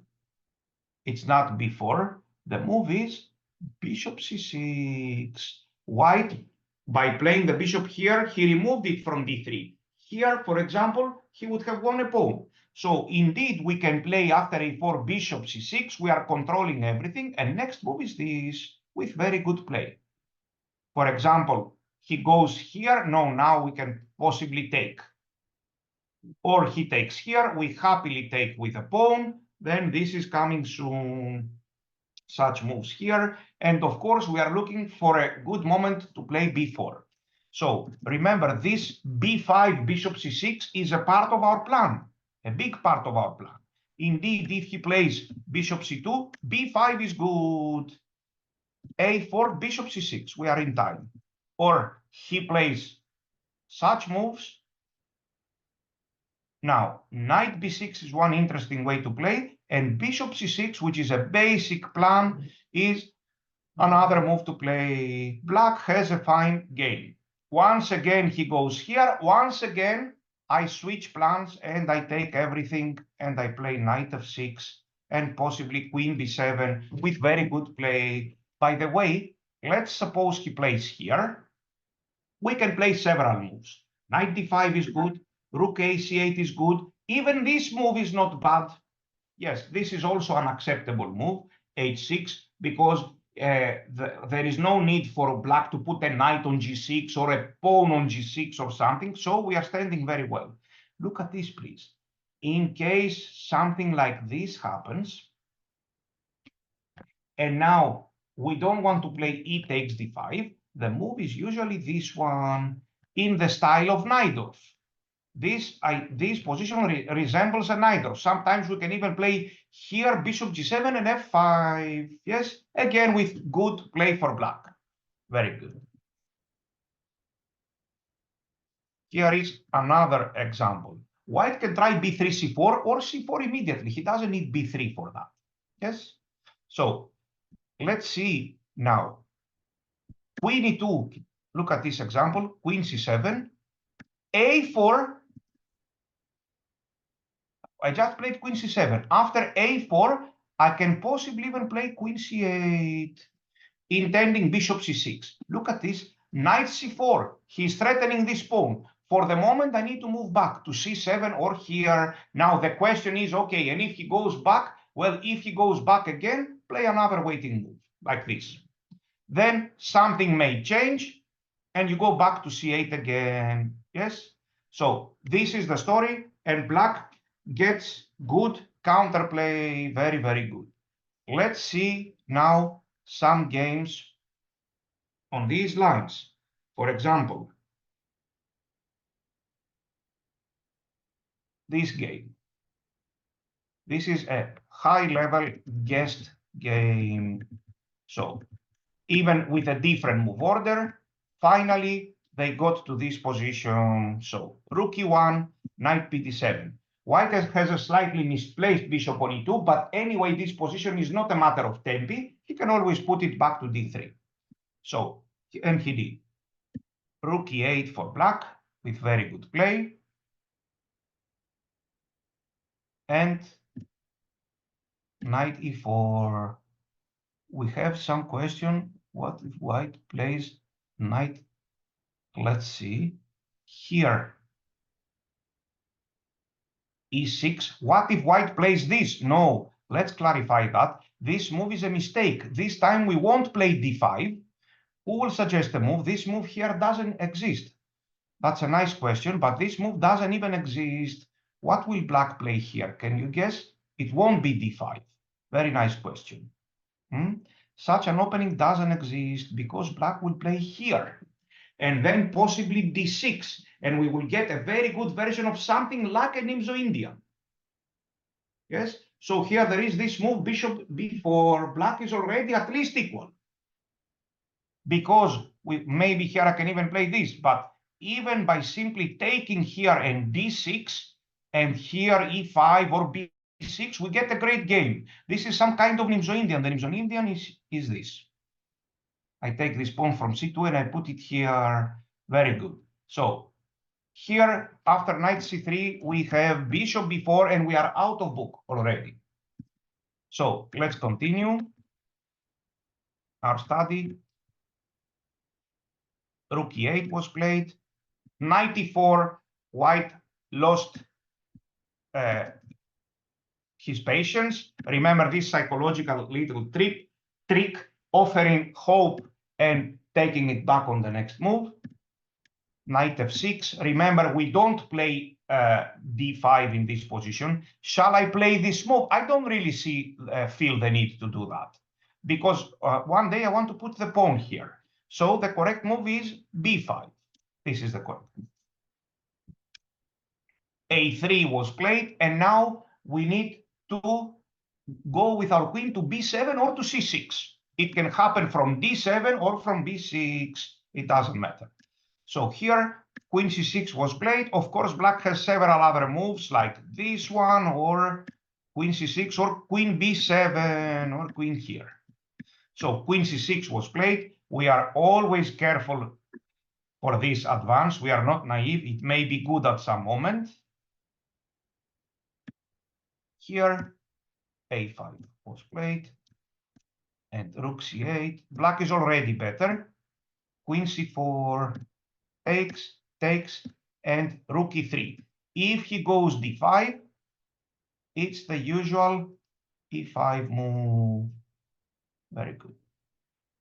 It's not b4. The move is bishop c6. White, by playing the bishop here, he removed it from d3. Here, for example, he would have won a pawn. So indeed, we can play after a4, bishop c6. We are controlling everything. And next move is this with very good play. For example, he goes here. No, now we can possibly take. Or he takes here. We happily take with a pawn. Then this is coming soon. Such moves here. And of course, we are looking for a good moment to play b4. So remember, this b5, bishop c6 is a part of our plan, a big part of our plan. Indeed, if he plays bishop c2, b5 is good. a4, bishop c6, we are in time. Or he plays such moves. Now, knight b6 is one interesting way to play, and bishop c6, which is a basic plan, is another move to play. Black has a fine game. Once again, he goes here. Once again, I switch plans and I take everything and I play knight f6 and possibly queen b7 with very good play. By the way, let's suppose he plays here. We can play several moves. Knight d5 is good. Rook a c8 is good. Even this move is not bad. Yes, this is also an acceptable move, h6, because there is no need for black to put a knight on g6 or a pawn on g6 or something. So we are standing very well. Look at this, please. In case something like this happens, and now we don't want to play e takes d5, the move is usually this one in the style of Najdorf. this position resembles a knight draw. Sometimes we can even play here bishop g7 and f5. Yes, again with good play for black. Very good. Here is another example. White can try b3, c4, or c4 immediately. He doesn't need b3 for that. Yes. So let's see now. Queen e2. Look at this example. Queen c7. a4. I just played queen c7. After a4, I can possibly even play queen c8, intending bishop c6. Look at this. Knight c4. He's threatening this pawn. For the moment, I need to move back to c7 or here. Now the question is, okay, and if he goes back, well, if he goes back again, play another waiting move like this. Then something may change and you go back to c8 again. Yes. So this is the story, and black gets good counterplay, very, very good. Let's see now some games on these lines. For example, this game. This is a high-level guest game. So even with a different move order, finally they got to this position. So rook e1, knight pd7. White has a slightly misplaced bishop on e2, but anyway, this position is not a matter of tempi. He can always put it back to d3. So, and he did. Rook e8 for black with very good play. And knight e4. We have some question. What if white plays knight? Let's see. Here, e6. What if white plays this? No, let's clarify that. This move is a mistake. This time we won't play d5. Who will suggest a move? This move here doesn't exist. That's a nice question, but this move doesn't even exist. What will black play here? Can you guess? It won't be d5. Very nice question. Such an opening doesn't exist because black will play here. And then possibly d6, and we will get a very good version of something like an Nimzo-Indian. Yes, so here there is this move, bishop b4, black is already at least equal. Because maybe here I can even play this, but even by simply taking here and d6, and here e5 or b6, we get a great game. This is some kind of Nimzo-Indian. The Nimzo-Indian is this. I take this pawn from c2 and I put it here. Very good. So here, after knight c3, we have bishop b4, and we are out of book already. So let's continue our study. Rook e8 was played. Knight e4, white lost his patience. Remember this psychological little trick, offering hope and taking it back on the next move. Knight f6. Remember, we don't play d5 in this position. Shall I play this move? I don't really feel the need to do that, because one day I want to put the pawn here. So the correct move is b5. This is the correct move. a3 was played, and now we need to go with our queen to b7 or to c6. It can happen from d7 or from b6. It doesn't matter. So here, queen c6 was played. Of course, black has several other moves like this one, or queen c6, or queen b7, or queen here. So queen c6 was played. We are always careful for this advance. We are not naive. It may be good at some moment. Here, a5 was played, and rook c8. Black is already better. Queen c4, takes, and rook e3. If he goes d5, it's the usual e5 move. Very good.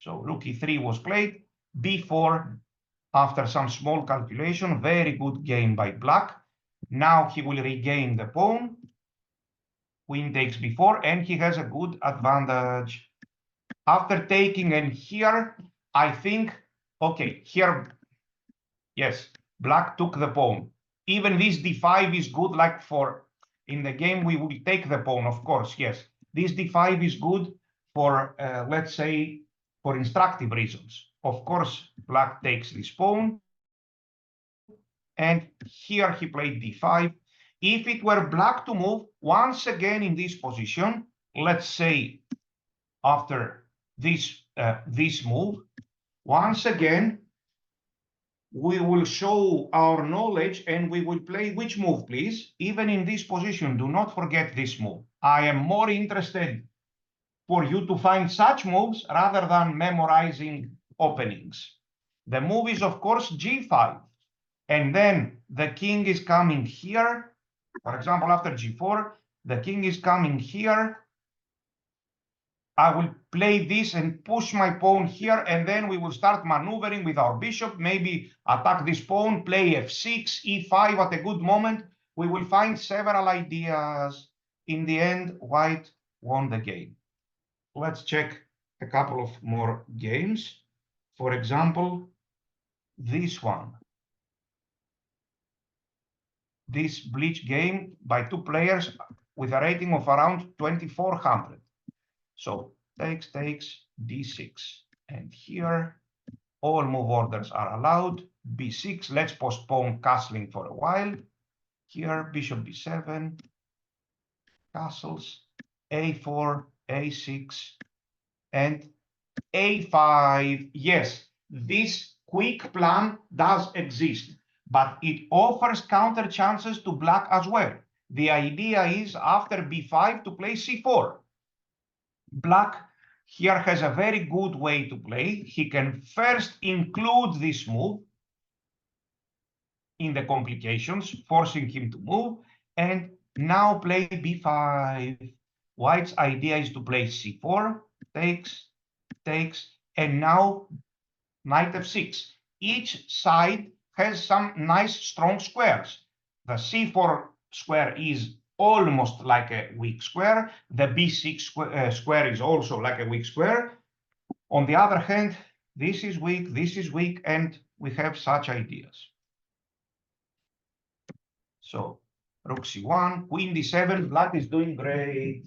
So rook e3 was played. b4, after some small calculation, very good game by black. Now he will regain the pawn. Queen takes b4, and he has a good advantage. After taking, and here, I think, okay, here, yes, black took the pawn. even this d5 is good, like for in the game we will take the pawn, of course, yes. This d5 is good for, let's say, for instructive reasons. Of course, black takes this pawn, and here he played d5. If it were black to move, once again in this position, let's say after this, this move, once again, we will show our knowledge and we will play which move, please? Even in this position, do not forget this move. I am more interested for you to find such moves rather than memorizing openings. The move is, of course, g5. And then the king is coming here. For example, after g4, the king is coming here. I will play this and push my pawn here, and then we will start maneuvering with our bishop, maybe attack this pawn, play f6, e5 at a good moment. We will find several ideas. In the end, white won the game. Let's check a couple of more games. For example, this one. This bleach game by two players with a rating of around 2400. So takes, d6. And here, all move orders are allowed. b6, let's postpone castling for a while. Here, bishop b7, castles, a4, a6, and a5. Yes, this quick plan does exist, but it offers counter chances to black as well. The idea is after b5 to play c4. Black here has a very good way to play. He can first include this move in the complications, forcing him to move, and now play b5. White's idea is to play c4, takes, and now knight f6. Each side has some nice strong squares. The c4 square is almost like a weak square. The b6 square is also like a weak square. On the other hand, this is weak, and we have such ideas. So rook c1, queen d7, black is doing great.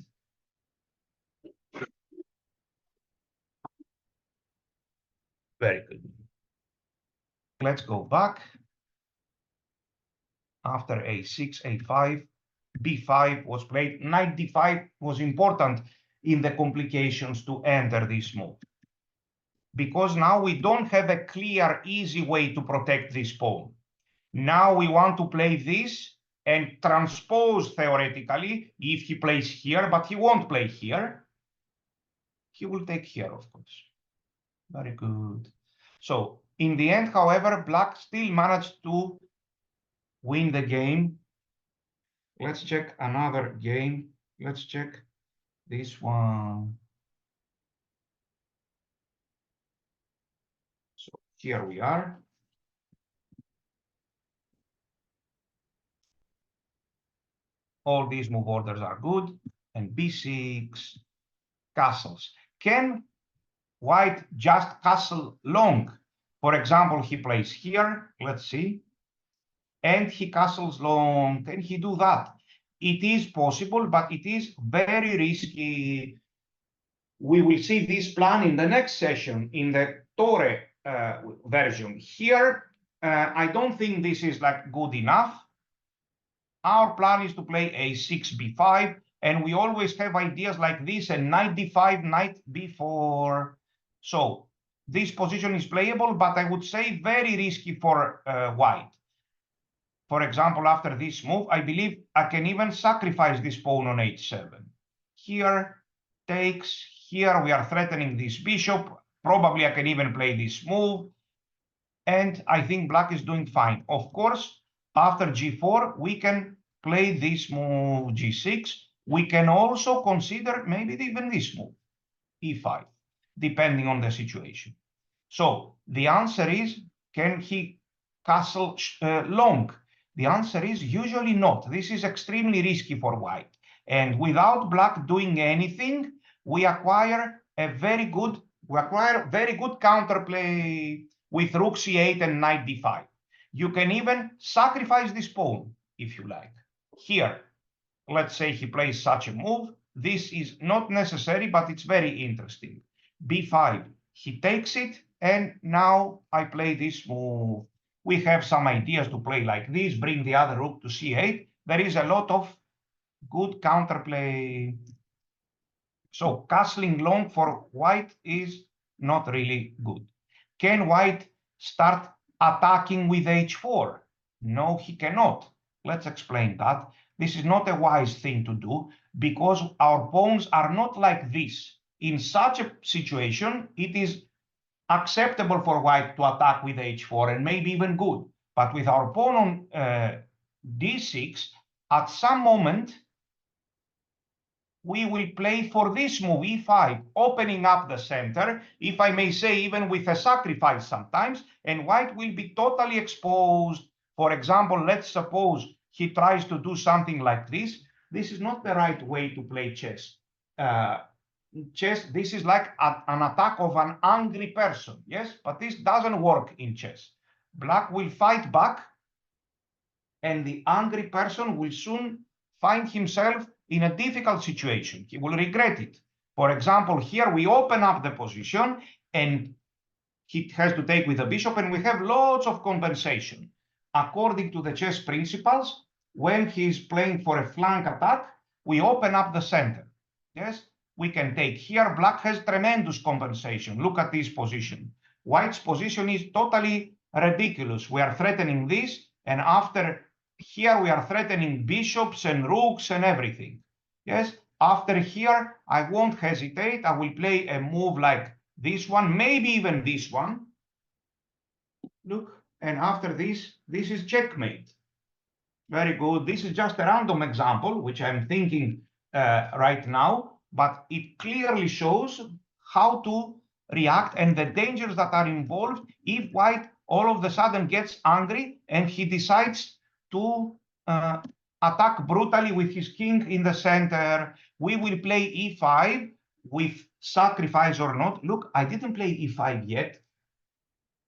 Very good. Let's go back. After a6, a5, b5 was played. Knight d5 was important in the complications to enter this move, because now we don't have a clear, easy way to protect this pawn. Now we want to play this and transpose theoretically if he plays here, but he won't play here. He will take here, of course. Very good. So in the end, however, black still managed to win the game. Let's check another game. Let's check this one. So here we are. All these move orders are good. And b6, castles. Can white just castle long? For example, he plays here. Let's see. And he castles long. Can he do that? It is possible, but it is very risky. We will see this plan in the next session in the Torre version. Here, I don't think this is like good enough. Our plan is to play a6, b5, and we always have ideas like this, and knight d5, knight b4. So this position is playable, but I would say very risky for white. For example, after this move, I believe I can even sacrifice this pawn on h7. Here, takes. Here we are threatening this bishop. Probably I can even play this move. And I think black is doing fine. Of course, after g4, we can play this move, g6. We can also consider maybe even this move, e5, depending on the situation. So the answer is, can he castle long? The answer is usually not. This is extremely risky for white. And without black doing anything, we acquire very good counterplay with rook c8 and knight d5. You can even sacrifice this pawn if you like. Here, let's say he plays such a move. This is not necessary, but it's very interesting. b5, he takes it, and now I play this move. We have some ideas to play like this, bring the other rook to c8. There is a lot of good counterplay. So castling long for white is not really good. Can white start attacking with h4? No, he cannot. Let's explain that. This is not a wise thing to do because our pawns are not like this. In such a situation, it is acceptable for white to attack with h4 and maybe even good. But with our pawn on d6, at some moment, we will play for this move, e5, opening up the center, if I may say, even with a sacrifice sometimes, and white will be totally exposed. For example, let's suppose he tries to do something like this. This is not the right way to play chess. Chess, this is like an attack of an angry person, yes? But this doesn't work in chess. Black will fight back, and the angry person will soon find himself in a difficult situation. He will regret it. For example, here we open up the position and he has to take with the bishop, and we have lots of compensation. According to the chess principles, when he is playing for a flank attack, we open up the center. Yes, we can take here. Black has tremendous compensation. Look at this position. White's position is totally ridiculous. We are threatening this, and after here we are threatening bishops and rooks and everything. Yes, after here, I won't hesitate. I will play a move like this one, maybe even this one. Look, and after this is checkmate. Very good. This is just a random example, which I'm thinking right now, but it clearly shows how to react and the dangers that are involved if white all of a sudden gets angry and he decides to attack brutally with his king in the center. We will play e5 with sacrifice or not. Look, I didn't play e5 yet.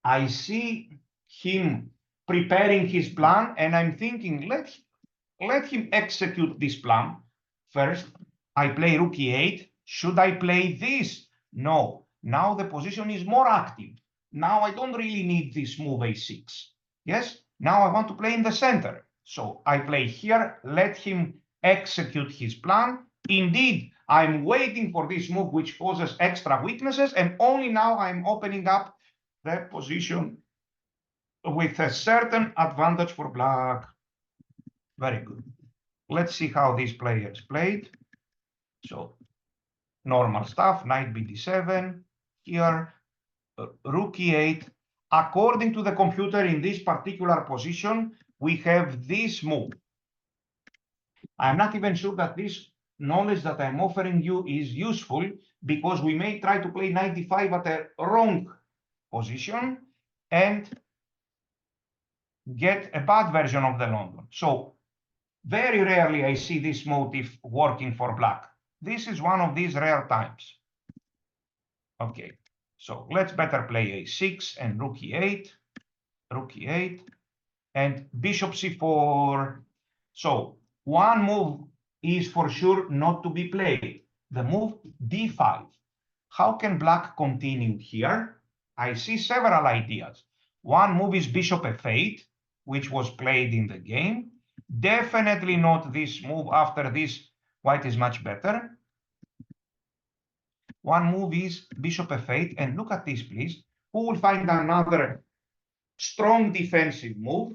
I see him preparing his plan, and I'm thinking, let him execute this plan first. I play rook e8. Should I play this? No. Now the position is more active. Now I don't really need this move a6. Yes? Now I want to play in the center. So I play here, let him execute his plan. Indeed, I'm waiting for this move which causes extra weaknesses, and only now I'm opening up the position with a certain advantage for black. Very good. Let's see how these players played. So normal stuff, knight bd7, here, rook e8. According to the computer, in this particular position, we have this move. I'm not even sure that this knowledge that I'm offering you is useful, because we may try to play knight d5 at a wrong position and get a bad version of the London. So very rarely I see this motif working for black. This is one of these rare times. Okay, so let's better play a6 and rook e8, and bishop c4. So one move is for sure not to be played, the move d5. How can black continue here? I see several ideas. One move is bishop f8, which was played in the game. Definitely not this move. After this, white is much better. One move is bishop f8, and look at this, please. Who will find another strong defensive move?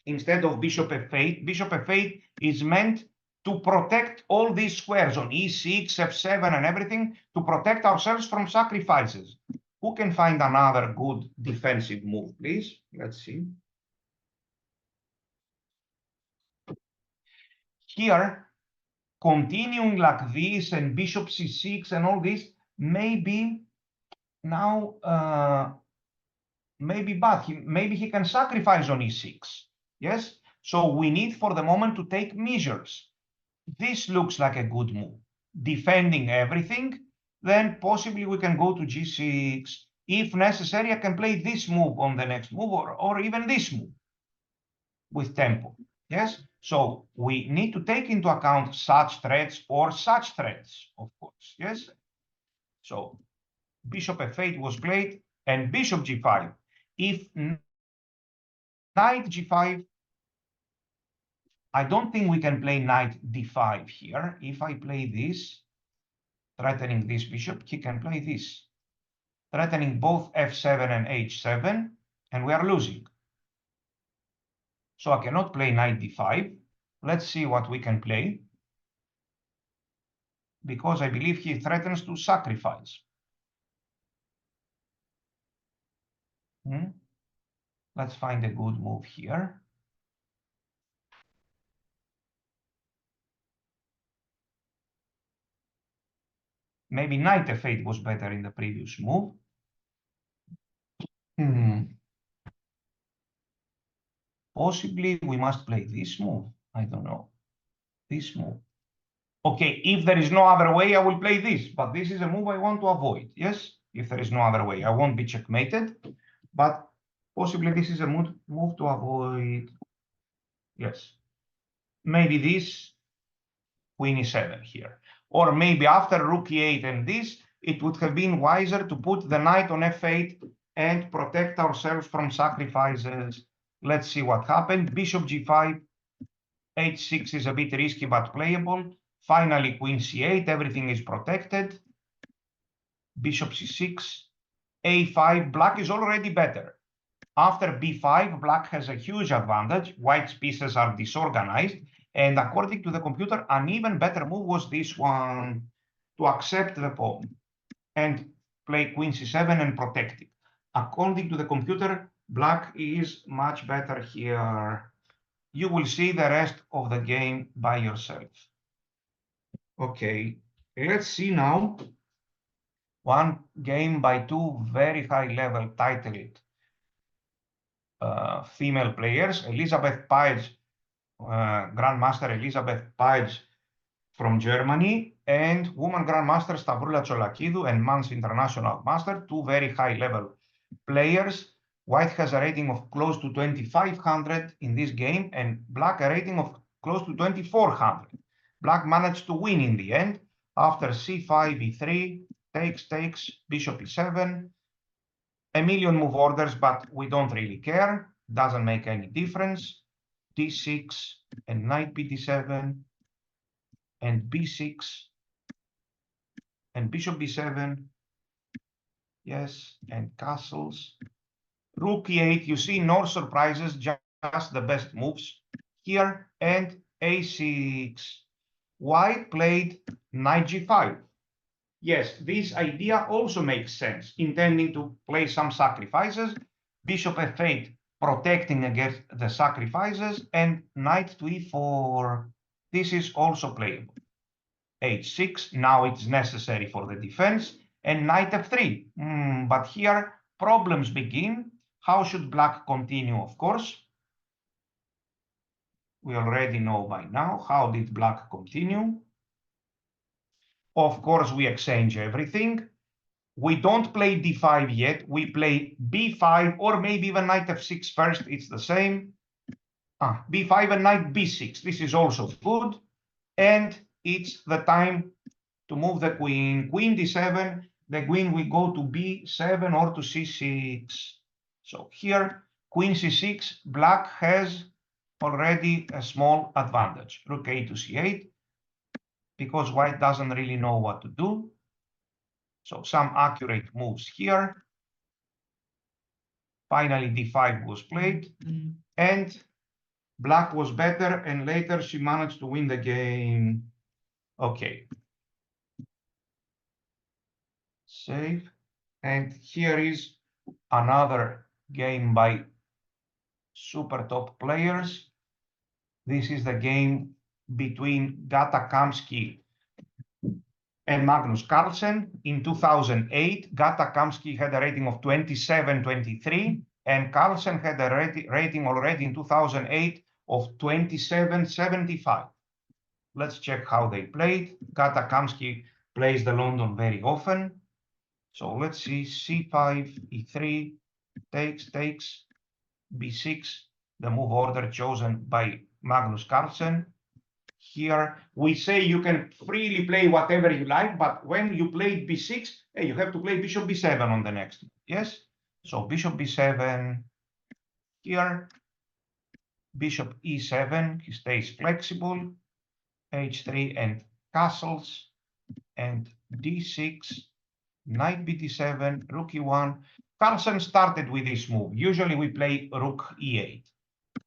Instead of bishop f8, bishop f8 is meant to protect all these squares on e6, f7, and everything, to protect ourselves from sacrifices. Who can find another good defensive move, please? Let's see. Here, continuing like this and bishop c6 and all this, maybe now maybe bad. Maybe he can sacrifice on e6. Yes? So we need for the moment to take measures. This looks like a good move. Defending everything, then possibly we can go to g6. If necessary, I can play this move on the next move, or even this move with tempo. Yes, so we need to take into account such threats or such threats, of course. Yes, so bishop f8 was played and bishop g5. If knight g5, I don't think we can play knight d5 here. If I play this, threatening this bishop, he can play this, threatening both f7 and h7, and we are losing. So I cannot play knight d5. Let's see what we can play, because I believe he threatens to sacrifice. Let's find a good move here. Maybe knight f8 was better in the previous move. Possibly we must play this move. I don't know. This move. Okay, if there is no other way, I will play this. But this is a move I want to avoid. Yes, if there is no other way, I won't be checkmated. But possibly this is a move to avoid. Yes. Maybe this queen e7 here. Or maybe after rook e8 and this, it would have been wiser to put the knight on f8 and protect ourselves from sacrifices. Let's see what happened. Bishop g5, h6 is a bit risky but playable. Finally, queen c8, everything is protected. Bishop c6, a5, black is already better. After b5, black has a huge advantage. White's pieces are disorganized. And according to the computer, an even better move was this one, to accept the pawn and play queen c7 and protect it. According to the computer, black is much better here. You will see the rest of the game by yourself. Okay, let's see now one game by two very high-level titled female players. Elizabeth Paige, Grandmaster Elizabeth Paige from Germany, and woman Grandmaster Stavroula Cholakidou and Man's International Master, two very high-level players. White has a rating of close to 2,500 in this game, and black a rating of close to 2,400. Black managed to win in the end after c5, e3, takes, bishop e7, a million move orders, but we don't really care. Doesn't make any difference. d6 and knight bd7 and b6 and bishop b7. Yes, and castles. Rook e8, you see, no surprises, just the best moves here. And a6. White played knight g5. Yes, this idea also makes sense, intending to play some sacrifices. Bishop f8, protecting against the sacrifices, and knight to e4. This is also playable. h6, now it's necessary for the defense, and knight f3. But here, problems begin. How should black continue, of course? We already know by now. How did black continue? Of course, we exchange everything. We don't play d5 yet. We play b5 or maybe even knight f6 first. It's the same. b5 and knight b6. This is also good. And it's the time to move the queen. Queen d7. The queen will go to b7 or to c6. So here, queen c6, black has already a small advantage. Rook a to c8, because white doesn't really know what to do. So some accurate moves here. Finally, d5 was played, and black was better, and later she managed to win the game. Okay. Save. And here is another game by super top players. This is the game between Gata Kamsky and Magnus Carlsen. In 2008, Gata Kamsky had a rating of 27-23, and Carlsen had a rating already in 2008 of 27-75. Let's check how they played. Gata Kamsky plays the London very often. So let's see, c5, e3, takes, b6, the move order chosen by Magnus Carlsen. Here we say you can freely play whatever you like, but when you play b6, hey, you have to play bishop b7 on the next. Yes? So bishop b7 here, bishop e7, he stays flexible, h3 and castles, and d6, knight bd7, rook e1. Carlsen started with this move. Usually we play rook e8.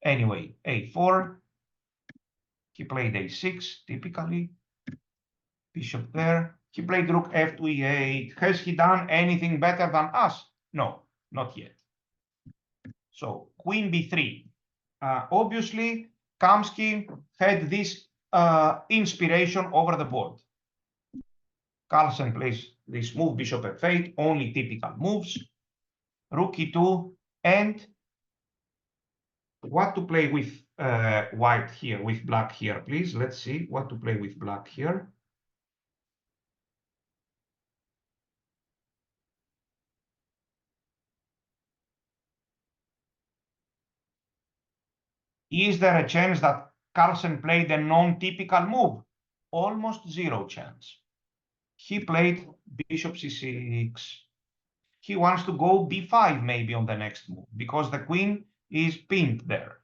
Anyway, a4, he played a6, typically. Bishop there. He played rook f to e8. Has he done anything better than us? No, not yet. So queen b3. Obviously, Kamsky had this inspiration over the board. Carlsen plays this move, bishop f8, only typical moves. Rook e2, and what to play with white here, with black here, please. Let's see what to play with black here. Is there a chance that Carlsen played a non-typical move? Almost zero chance. He played bishop c6. He wants to go b5 maybe on the next move because the queen is pinned there.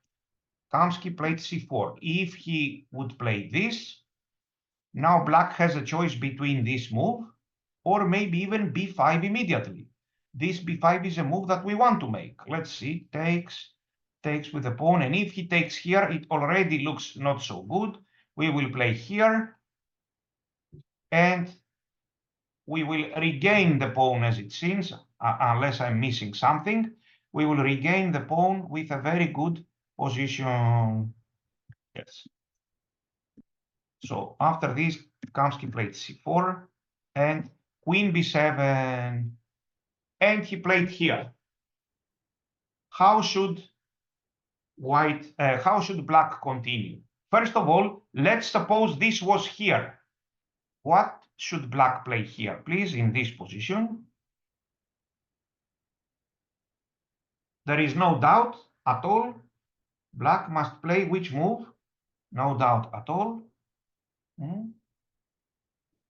Kamsky played c4. If he would play this, now black has a choice between this move or maybe even b5 immediately. This b5 is a move that we want to make. Let's see, takes with the pawn, and if he takes here, it already looks not so good. We will play here, and we will regain the pawn as it seems, unless I'm missing something. We will regain the pawn with a very good position. Yes. So after this, Kamsky played c4 and queen b7, and he played here. How should black continue? First of all, let's suppose this was here. What should black play here, please, in this position? There is no doubt at all. Black must play which move? No doubt at all.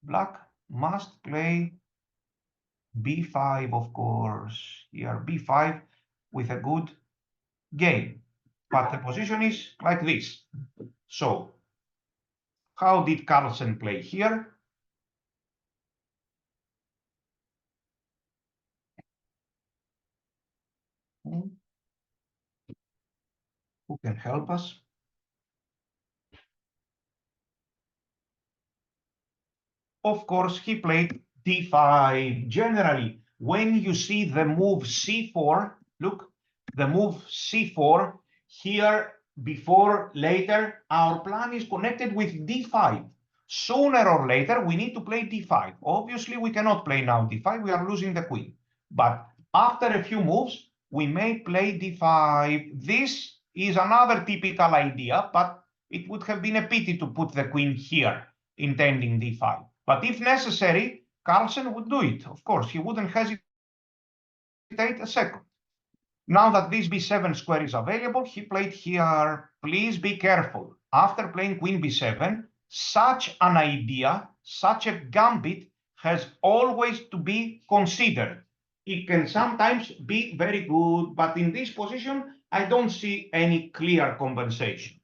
Black must play b5, of course. Here, b5 with a good game. But the position is like this. So, how did Carlsen play here? Who can help us? Of course, he played d5. Generally, when you see the move c4, look, the move c4 here before, later, our plan is connected with d5. Sooner or later, we need to play d5. Obviously, we cannot play now d5. We are losing the queen. But after a few moves, we may play d5. This is another typical idea, but it would have been a pity to put the queen here, intending d5. But if necessary, Carlsen would do it. Of course, he wouldn't hesitate a second. Now that this b7 square is available, he played here. Please be careful. After playing queen b7, such an idea, such a gambit has always to be considered. It can sometimes be very good, but in this position, I don't see any clear compensation.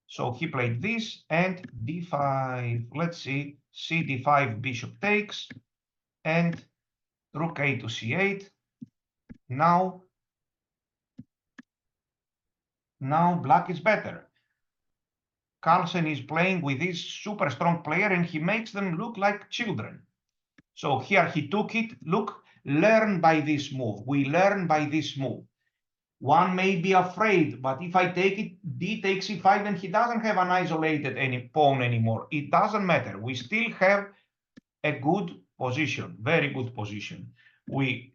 So he played this and d5. Let's see, c d5, bishop takes, and rook a to c8. Now black is better. Carlsen is playing with this super strong player, and he makes them look like children. So here he took it. Look, learn by this move. We learn by this move. One may be afraid, but if I take it, d takes e5, and he doesn't have an isolated pawn anymore. It doesn't matter. We still have a good position, very good position. We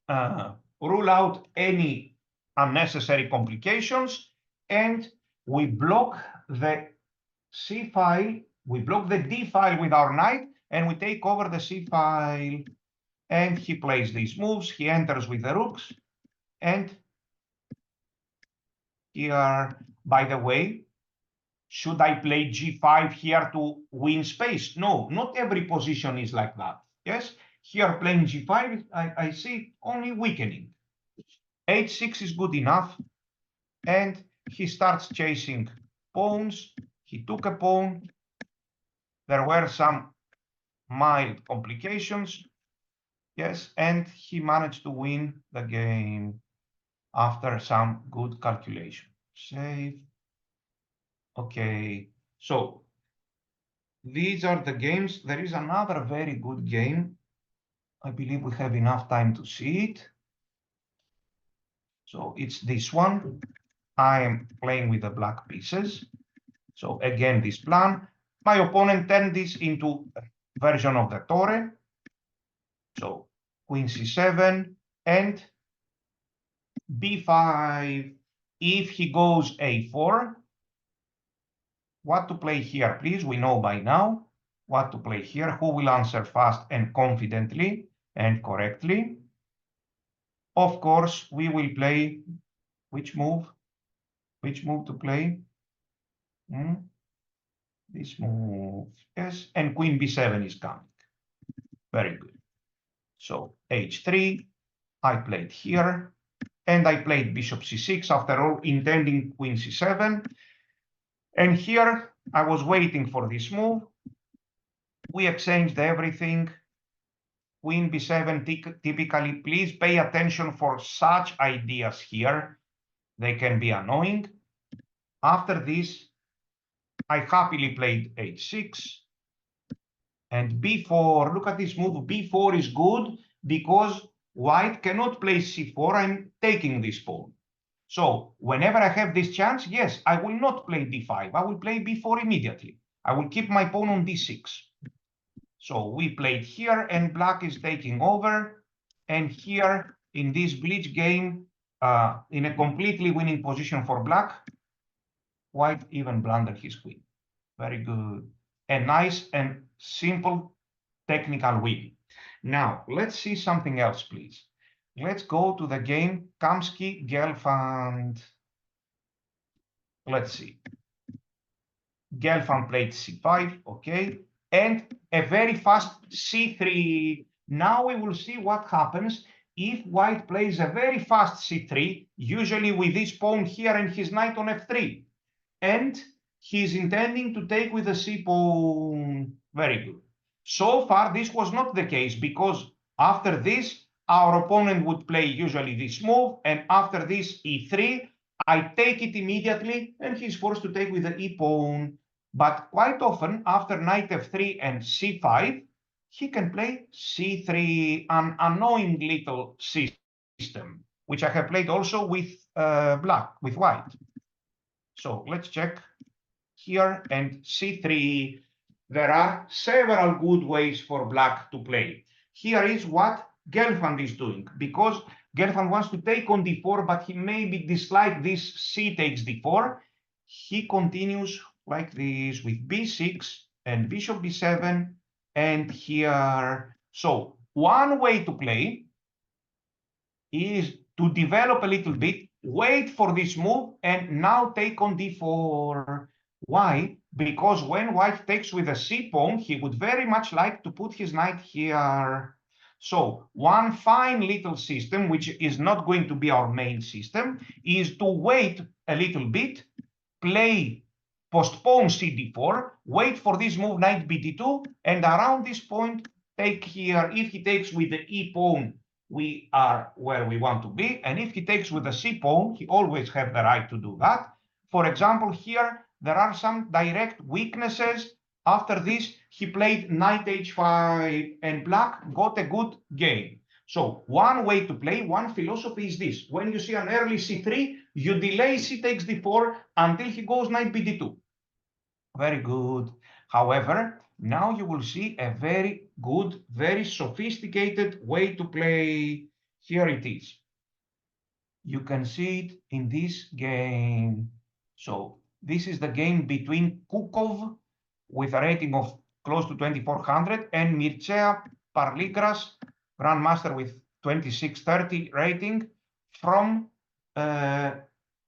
rule out any unnecessary complications, and we block the c file, we block the d file with our knight, and we take over the c file, and he plays these moves. He enters with the rooks, and here, by the way, should I play g5 here to win space? No, not every position is like that. Yes, here playing g5, I see only weakening. h6 is good enough, and he starts chasing pawns. He took a pawn. There were some mild complications. Yes, and he managed to win the game after some good calculation. Save. Okay, so these are the games. There is another very good game. I believe we have enough time to see it. So it's this one. I am playing with the black pieces. So again, this plan. My opponent turned this into a version of the Torre. So queen c7 and b5. If he goes a4, what to play here, please? We know by now what to play here. Who will answer fast and confidently and correctly? Of course, we will play which move? Which move to play? This move, yes, and queen b7 is coming. Very good. So h3, I played here, and I played bishop c6, after all, intending queen c7. And here, I was waiting for this move. We exchanged everything. Queen b7, typically, please pay attention for such ideas here. They can be annoying. After this, I happily played h6 and b4. Look at this move. b4 is good because white cannot play c4. I'm taking this pawn. So whenever I have this chance, yes, I will not play d5. I will play b4 immediately. I will keep my pawn on d6. So we played here, and black is taking over. And here in this blitz game, in a completely winning position for black, white even blundered his queen. Very good. A nice and simple technical win. Now, let's see something else, please. Let's go to the game Kamsky-Gelfand. Let's see. Gelfand played c5, okay, and a very fast c3. Now we will see what happens if white plays a very fast c3, usually with this pawn here and his knight on f3. And he's intending to take with the c pawn. Very good. So far, this was not the case, because after this, our opponent would play usually this move, and after this e3, I take it immediately, and he's forced to take with the e pawn. But quite often, after knight f3 and c5, he can play c3, an annoying little system, which I have played also with with white. So let's check here and c3. There are several good ways for black to play. Here is what Gelfand is doing, because Gelfand wants to take on d4, but he maybe dislike this c takes d4. He continues like this with b6 and bishop b7, and here. So one way to play is to develop a little bit, wait for this move, and now take on d4. Why? Because when white takes with a c pawn, he would very much like to put his knight here. So one fine little system, which is not going to be our main system, is to wait a little bit, postpone cd4, wait for this move knight bd2, and around this point, take here. If he takes with the e pawn, we are where we want to be. And if he takes with the c pawn, he always has the right to do that. For example, here, there are some direct weaknesses. After this, he played knight h5, and black got a good game. So one way to play, one philosophy is this. When you see an early c3, you delay c takes d4 until he goes knight bd2. Very good. However, now you will see a very good, very sophisticated way to play. Here it is. You can see it in this game. So this is the game between Kukov with a rating of close to 2400, and Mircea Parligras, grandmaster with 2630 rating from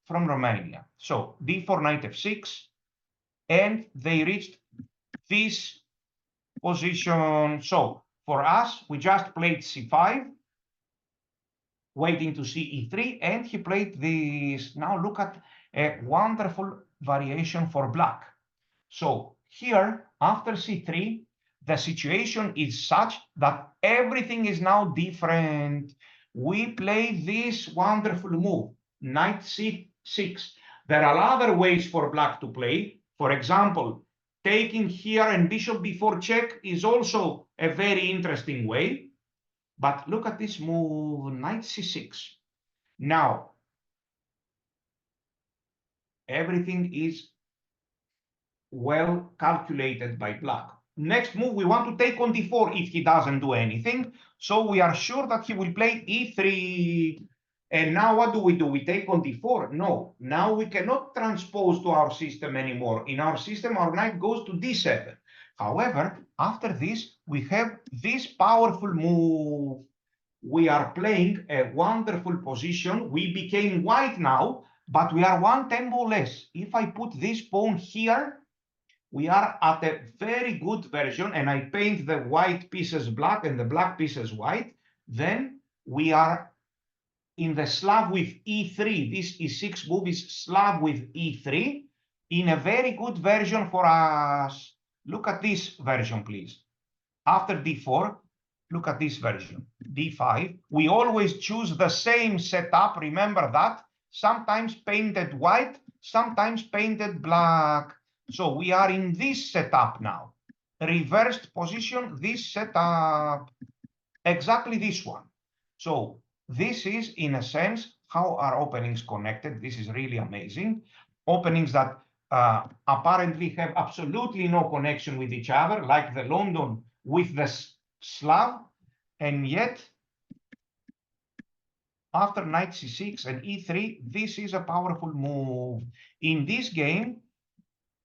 Romania. So d4 knight f6, and they reached this position. So for us, we just played c5, waiting to see e3, and he played this. Now look at a wonderful variation for black. So here, after c3, the situation is such that everything is now different. We play this wonderful move, knight c6. There are other ways for black to play. For example, taking here and bishop b4 check is also a very interesting way. But look at this move, knight c6. Now, everything is well calculated by black. Next move, we want to take on d4 if he doesn't do anything. So we are sure that he will play e3. And now what do? We take on d4? No, now we cannot transpose to our system anymore. In our system, our knight goes to d7. However, after this, we have this powerful move. We are playing a wonderful position. We became white now, but we are one tempo less. If I put this pawn here, we are at a very good version, and I paint the white pieces black and the black pieces white, then we are in the Slav with e3. This e6 move is Slav with e3 in a very good version for us. Look at this version, please. After d4, look at this version, d5. We always choose the same setup, remember that. Sometimes painted white, sometimes painted black. So we are in this setup now. Reversed position, this setup, exactly this one. So this is, in a sense, how our openings connected. This is really amazing. Openings that apparently have absolutely no connection with each other, like the London with the Slav, and yet after knight c6 and e3, this is a powerful move. In this game,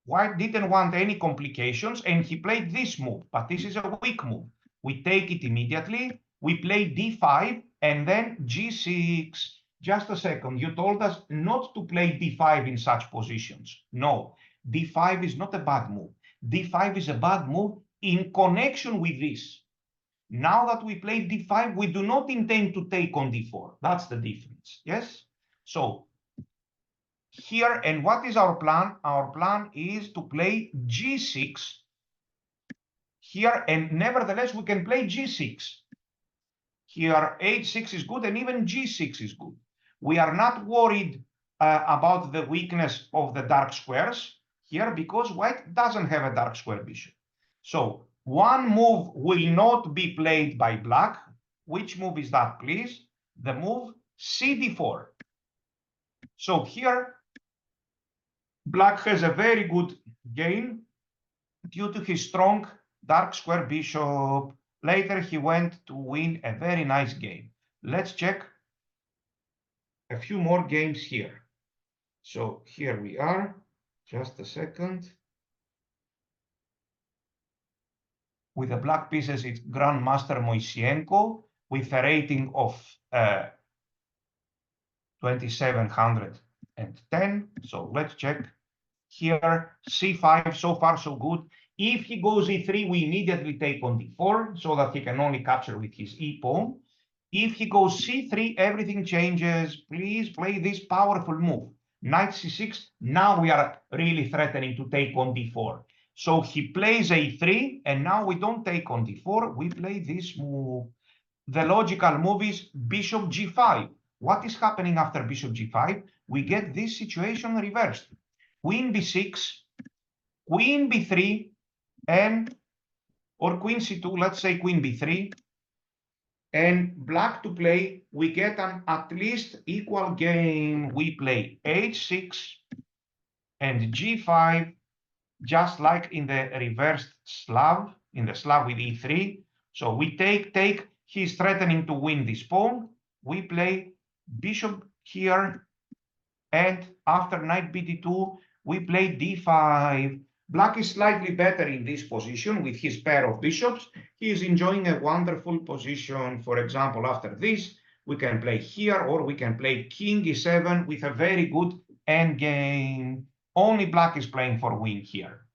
white didn't want any complications, and he played this move, but this is a weak move. We take it immediately, we play d5, and then g6. Just a second, you told us not to play d5 in such positions. No, d5 is not a bad move. d5 is a bad move in connection with this. Now that we play d5, we do not intend to take on d4. That's the difference, yes? So here, and what is our plan? Our plan is to play g6 here, and nevertheless, we can play g6. Here, h6 is good, and even g6 is good. We are not worried about the weakness of the dark squares here because white doesn't have a dark square bishop. So one move will not be played by black. Which move is that, please? The move cd4. So here, black has a very good game due to his strong dark square bishop. Later, he went to win a very nice game. Let's check a few more games here. So here we are. Just a second. With the black pieces, it's Grandmaster Moisienko with a rating of 2710. So let's check. Here, c5, so far so good. If he goes e3, we immediately take on d4 so that he can only capture with his e pawn. If he goes c3, everything changes. Please play this powerful move. Knight c6, now we are really threatening to take on d4. So he plays a3, and now we don't take on d4, we play this move. The logical move is bishop g5. What is happening after bishop g5? We get this situation reversed. Queen b6, queen b3, and or queen c2, let's say queen b3, and black to play, we get an at least equal game. We play h6 and g5, just like in the reversed Slav, in the Slav with e3. So we take, he's threatening to win this pawn. We play bishop here, and after knight bd2, we play d5. Black is slightly better in this position with his pair of bishops. He is enjoying a wonderful position. For example, after this, we can play here, or we can play king e7 with a very good endgame. Only black is playing for win here.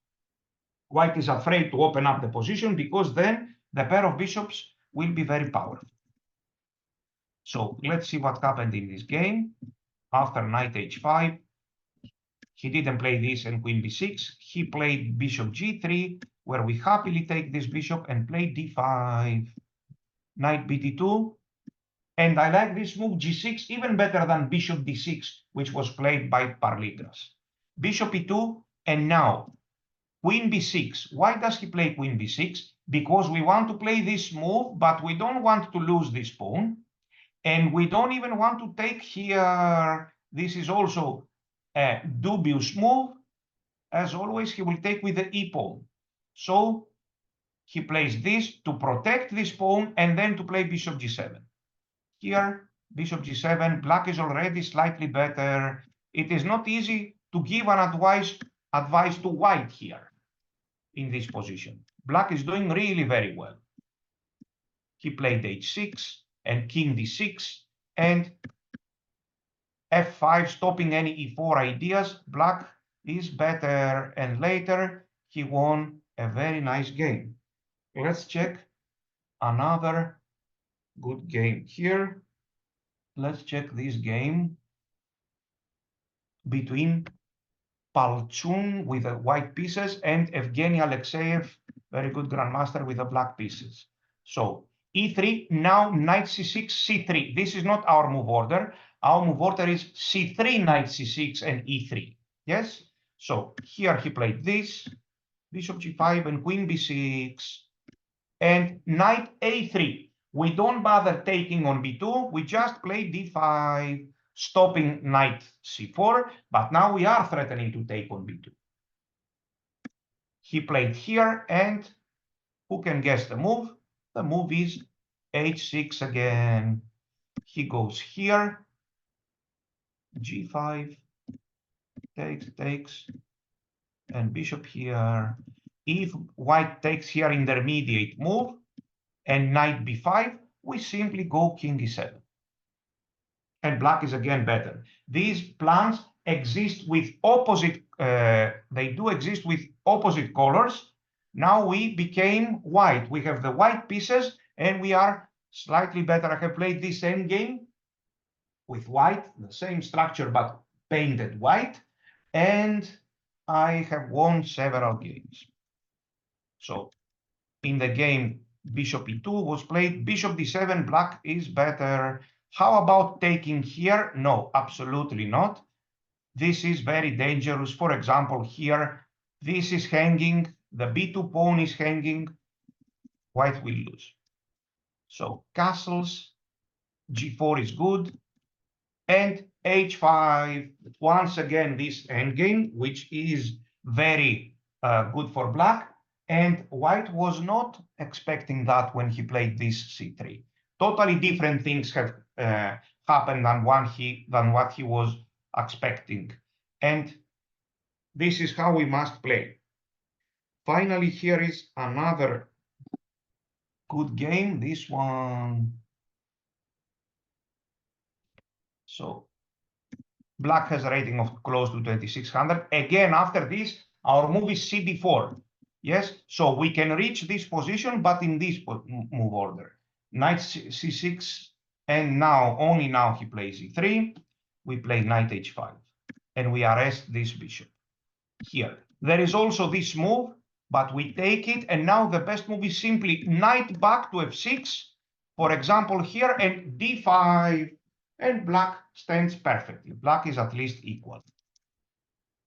White is afraid to open up the position because then the pair of bishops will be very powerful. So let's see what happened in this game. After knight h5, he didn't play this and queen b6. He played bishop g3, where we happily take this bishop and play d5, knight bd2. And I like this move g6 even better than bishop d6, which was played by Parligras. Bishop e2, and now queen b6. Why does he play queen b6? Because we want to play this move, but we don't want to lose this pawn. And we don't even want to take here. This is also a dubious move. As always, he will take with the e pawn. So he plays this to protect this pawn and then to play bishop g7. Here, bishop g7, black is already slightly better. It is not easy to give an advice to white here in this position. Black is doing really very well. He played h6 and king d6 and f5, stopping any e4 ideas. Black is better, and later he won a very nice game. Let's check another good game here. Let's check this game between Palchun with the white pieces and Evgeny Alexeyev, very good grandmaster, with the black pieces. So e3, now knight c6, c3. This is not our move order. Our move order is c3, knight c6, and e3. Yes? So here he played this, bishop g5 and queen b6, and knight a3. We don't bother taking on b2. We just play d5, stopping knight c4, but now we are threatening to take on b2. He played here, and who can guess the move? The move is h6 again. He goes here, g5, takes, and bishop here. If white takes here, intermediate move, and knight b5, we simply go king e7. And black is again better. These plans exist with opposite, they do exist with opposite colors. Now we became white. We have the white pieces, and we are slightly better. I have played this same game with white, the same structure, but painted white. And I have won several games. So in the game, bishop e2 was played, bishop d7, black is better. How about taking here? No, absolutely not. This is very dangerous. For example, here, this is hanging, the b2 pawn is hanging, white will lose. So castles, g4 is good, and h5, once again, this endgame, which is very good for black. And white was not expecting that when he played this c3. Totally different things have happened than what he was expecting. And this is how we must play. Finally, here is another good game, this one. So black has a rating of close to 2600. Again, after this, our move is cd4. Yes, so we can reach this position, but in this move order. Knight c6, and now, only now he plays e3. We play knight h5, and we arrest this bishop. Here, there is also this move, but we take it, and now the best move is simply knight back to f6, for example, here, and d5, and black stands perfectly. Black is at least equal.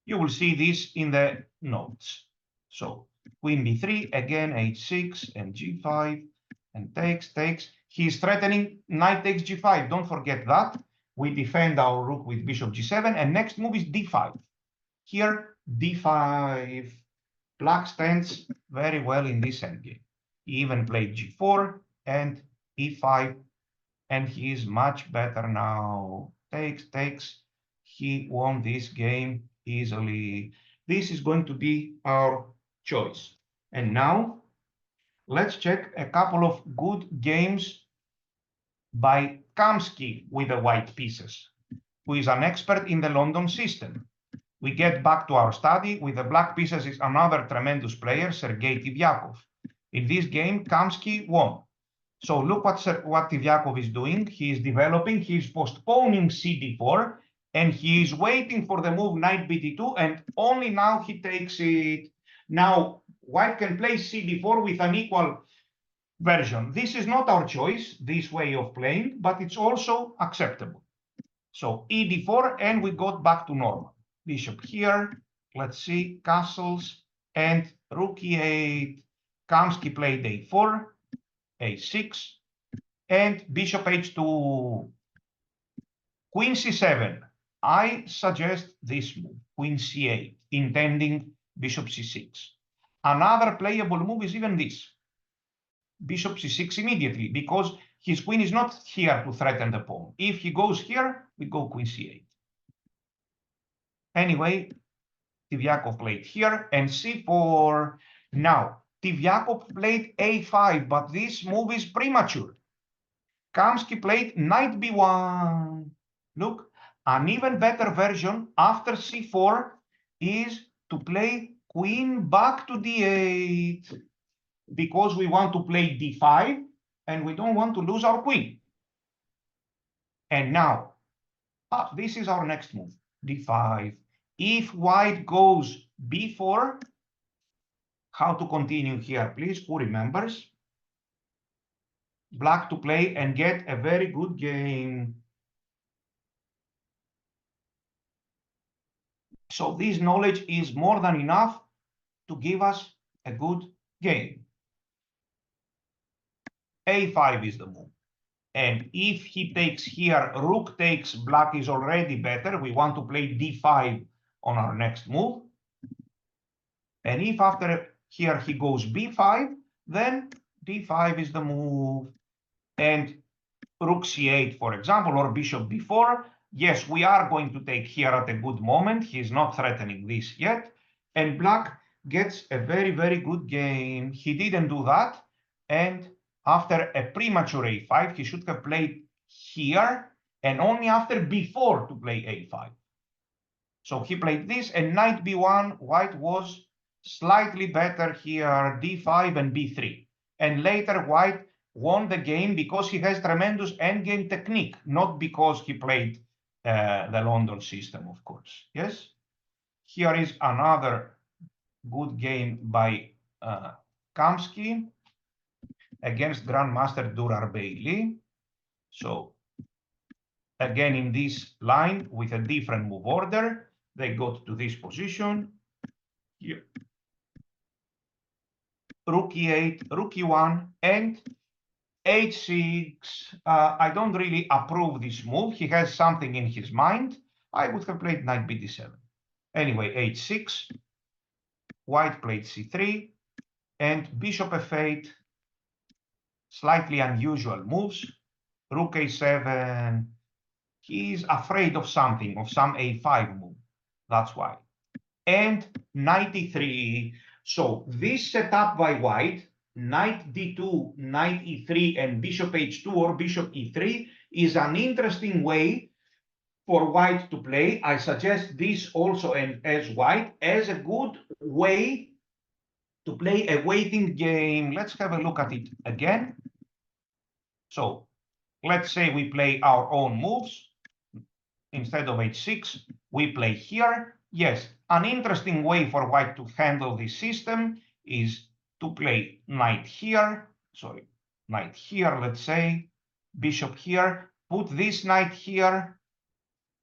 You will see this in the notes. So queen b3, again h6 and g5, and takes. He's threatening knight takes g5. Don't forget that. We defend our rook with bishop g7, and next move is d5. Here, d5. Black stands very well in this endgame. He even played g4 and e5, and he is much better now. Takes. He won this game easily. This is going to be our choice. And now let's check a couple of good games by Kamsky with the white pieces, who is an expert in the London system. We get back to our study with the black pieces is another tremendous player, Sergei Tivyakov. In this game, Kamsky won. So look what Tivyakov is doing. He is developing, he is postponing CD4, and he is waiting for the move knight BD2, and only now he takes it. Now, white can play CD4 with an equal version. This is not our choice, this way of playing, but it's also acceptable. So ED4, and we got back to normal. Bishop here, let's see, castles, and rook E8. Kamsky played A4, A6, and bishop H2, queen C7. I suggest this move, queen C8, intending bishop C6. Another playable move is even this, bishop C6 immediately, because his queen is not here to threaten the pawn. If he goes here, we go queen C8. Anyway, Tivyakov played here, and C4. Now, Tivyakov played A5, but this move is premature. Kamsky played knight B1. Look, an even better version after C4 is to play queen back to D8, because we want to play D5, and we don't want to lose our queen. And now, this is our next move, D5. If white goes B4, how to continue here, please? Who remembers? Black to play and get a very good game. So this knowledge is more than enough to give us a good game. A5 is the move. And if he takes here, rook takes, black is already better. We want to play D5 on our next move. And if after here he goes B5, then D5 is the move. And rook C8, for example, or bishop B4. Yes, we are going to take here at a good moment. He's not threatening this yet. And black gets a very, very good game. He didn't do that. And after a premature A5, he should have played here, and only after B4 to play A5. So he played this, and knight B1, white was slightly better here, D5 and B3. And later white won the game because he has tremendous endgame technique, not because he played the London system, of course. Yes? Here is another good game by Kamsky against Grandmaster Durar Bailey. So again, in this line with a different move order, they got to this position. Here. Rook E8, rook E1, and H6. I don't really approve this move. He has something in his mind. I would have played knight BD7. Anyway, H6, white played C3, and bishop F8, slightly unusual moves. Rook A7, he's afraid of something, of some A5 move. That's why. And knight E3. So this setup by white, knight D2, knight E3, and bishop H2 or bishop E3 is an interesting way for white to play. I suggest this also as white as a good way to play a waiting game. Let's have a look at it again. So let's say we play our own moves. Instead of H6, we play here. Yes, an interesting way for white to handle this system is to play knight here, knight here, let's say, bishop here, put this knight here,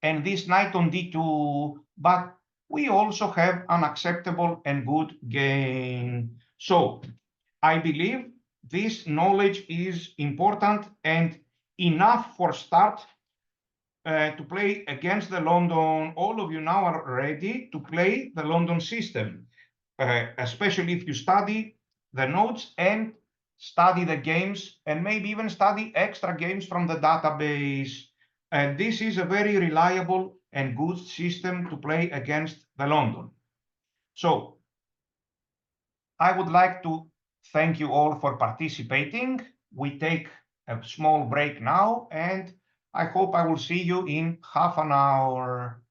and this knight on D2, but we also have an acceptable and good game. So I believe this knowledge is important and enough for start to play against the London. All of you now are ready to play the London system, especially if you study the notes and study the games, and maybe even study extra games from the database. And this is a very reliable and good system to play against the London. So I would like to thank you all for participating. We take a small break now, and I hope I will see you in half an hour.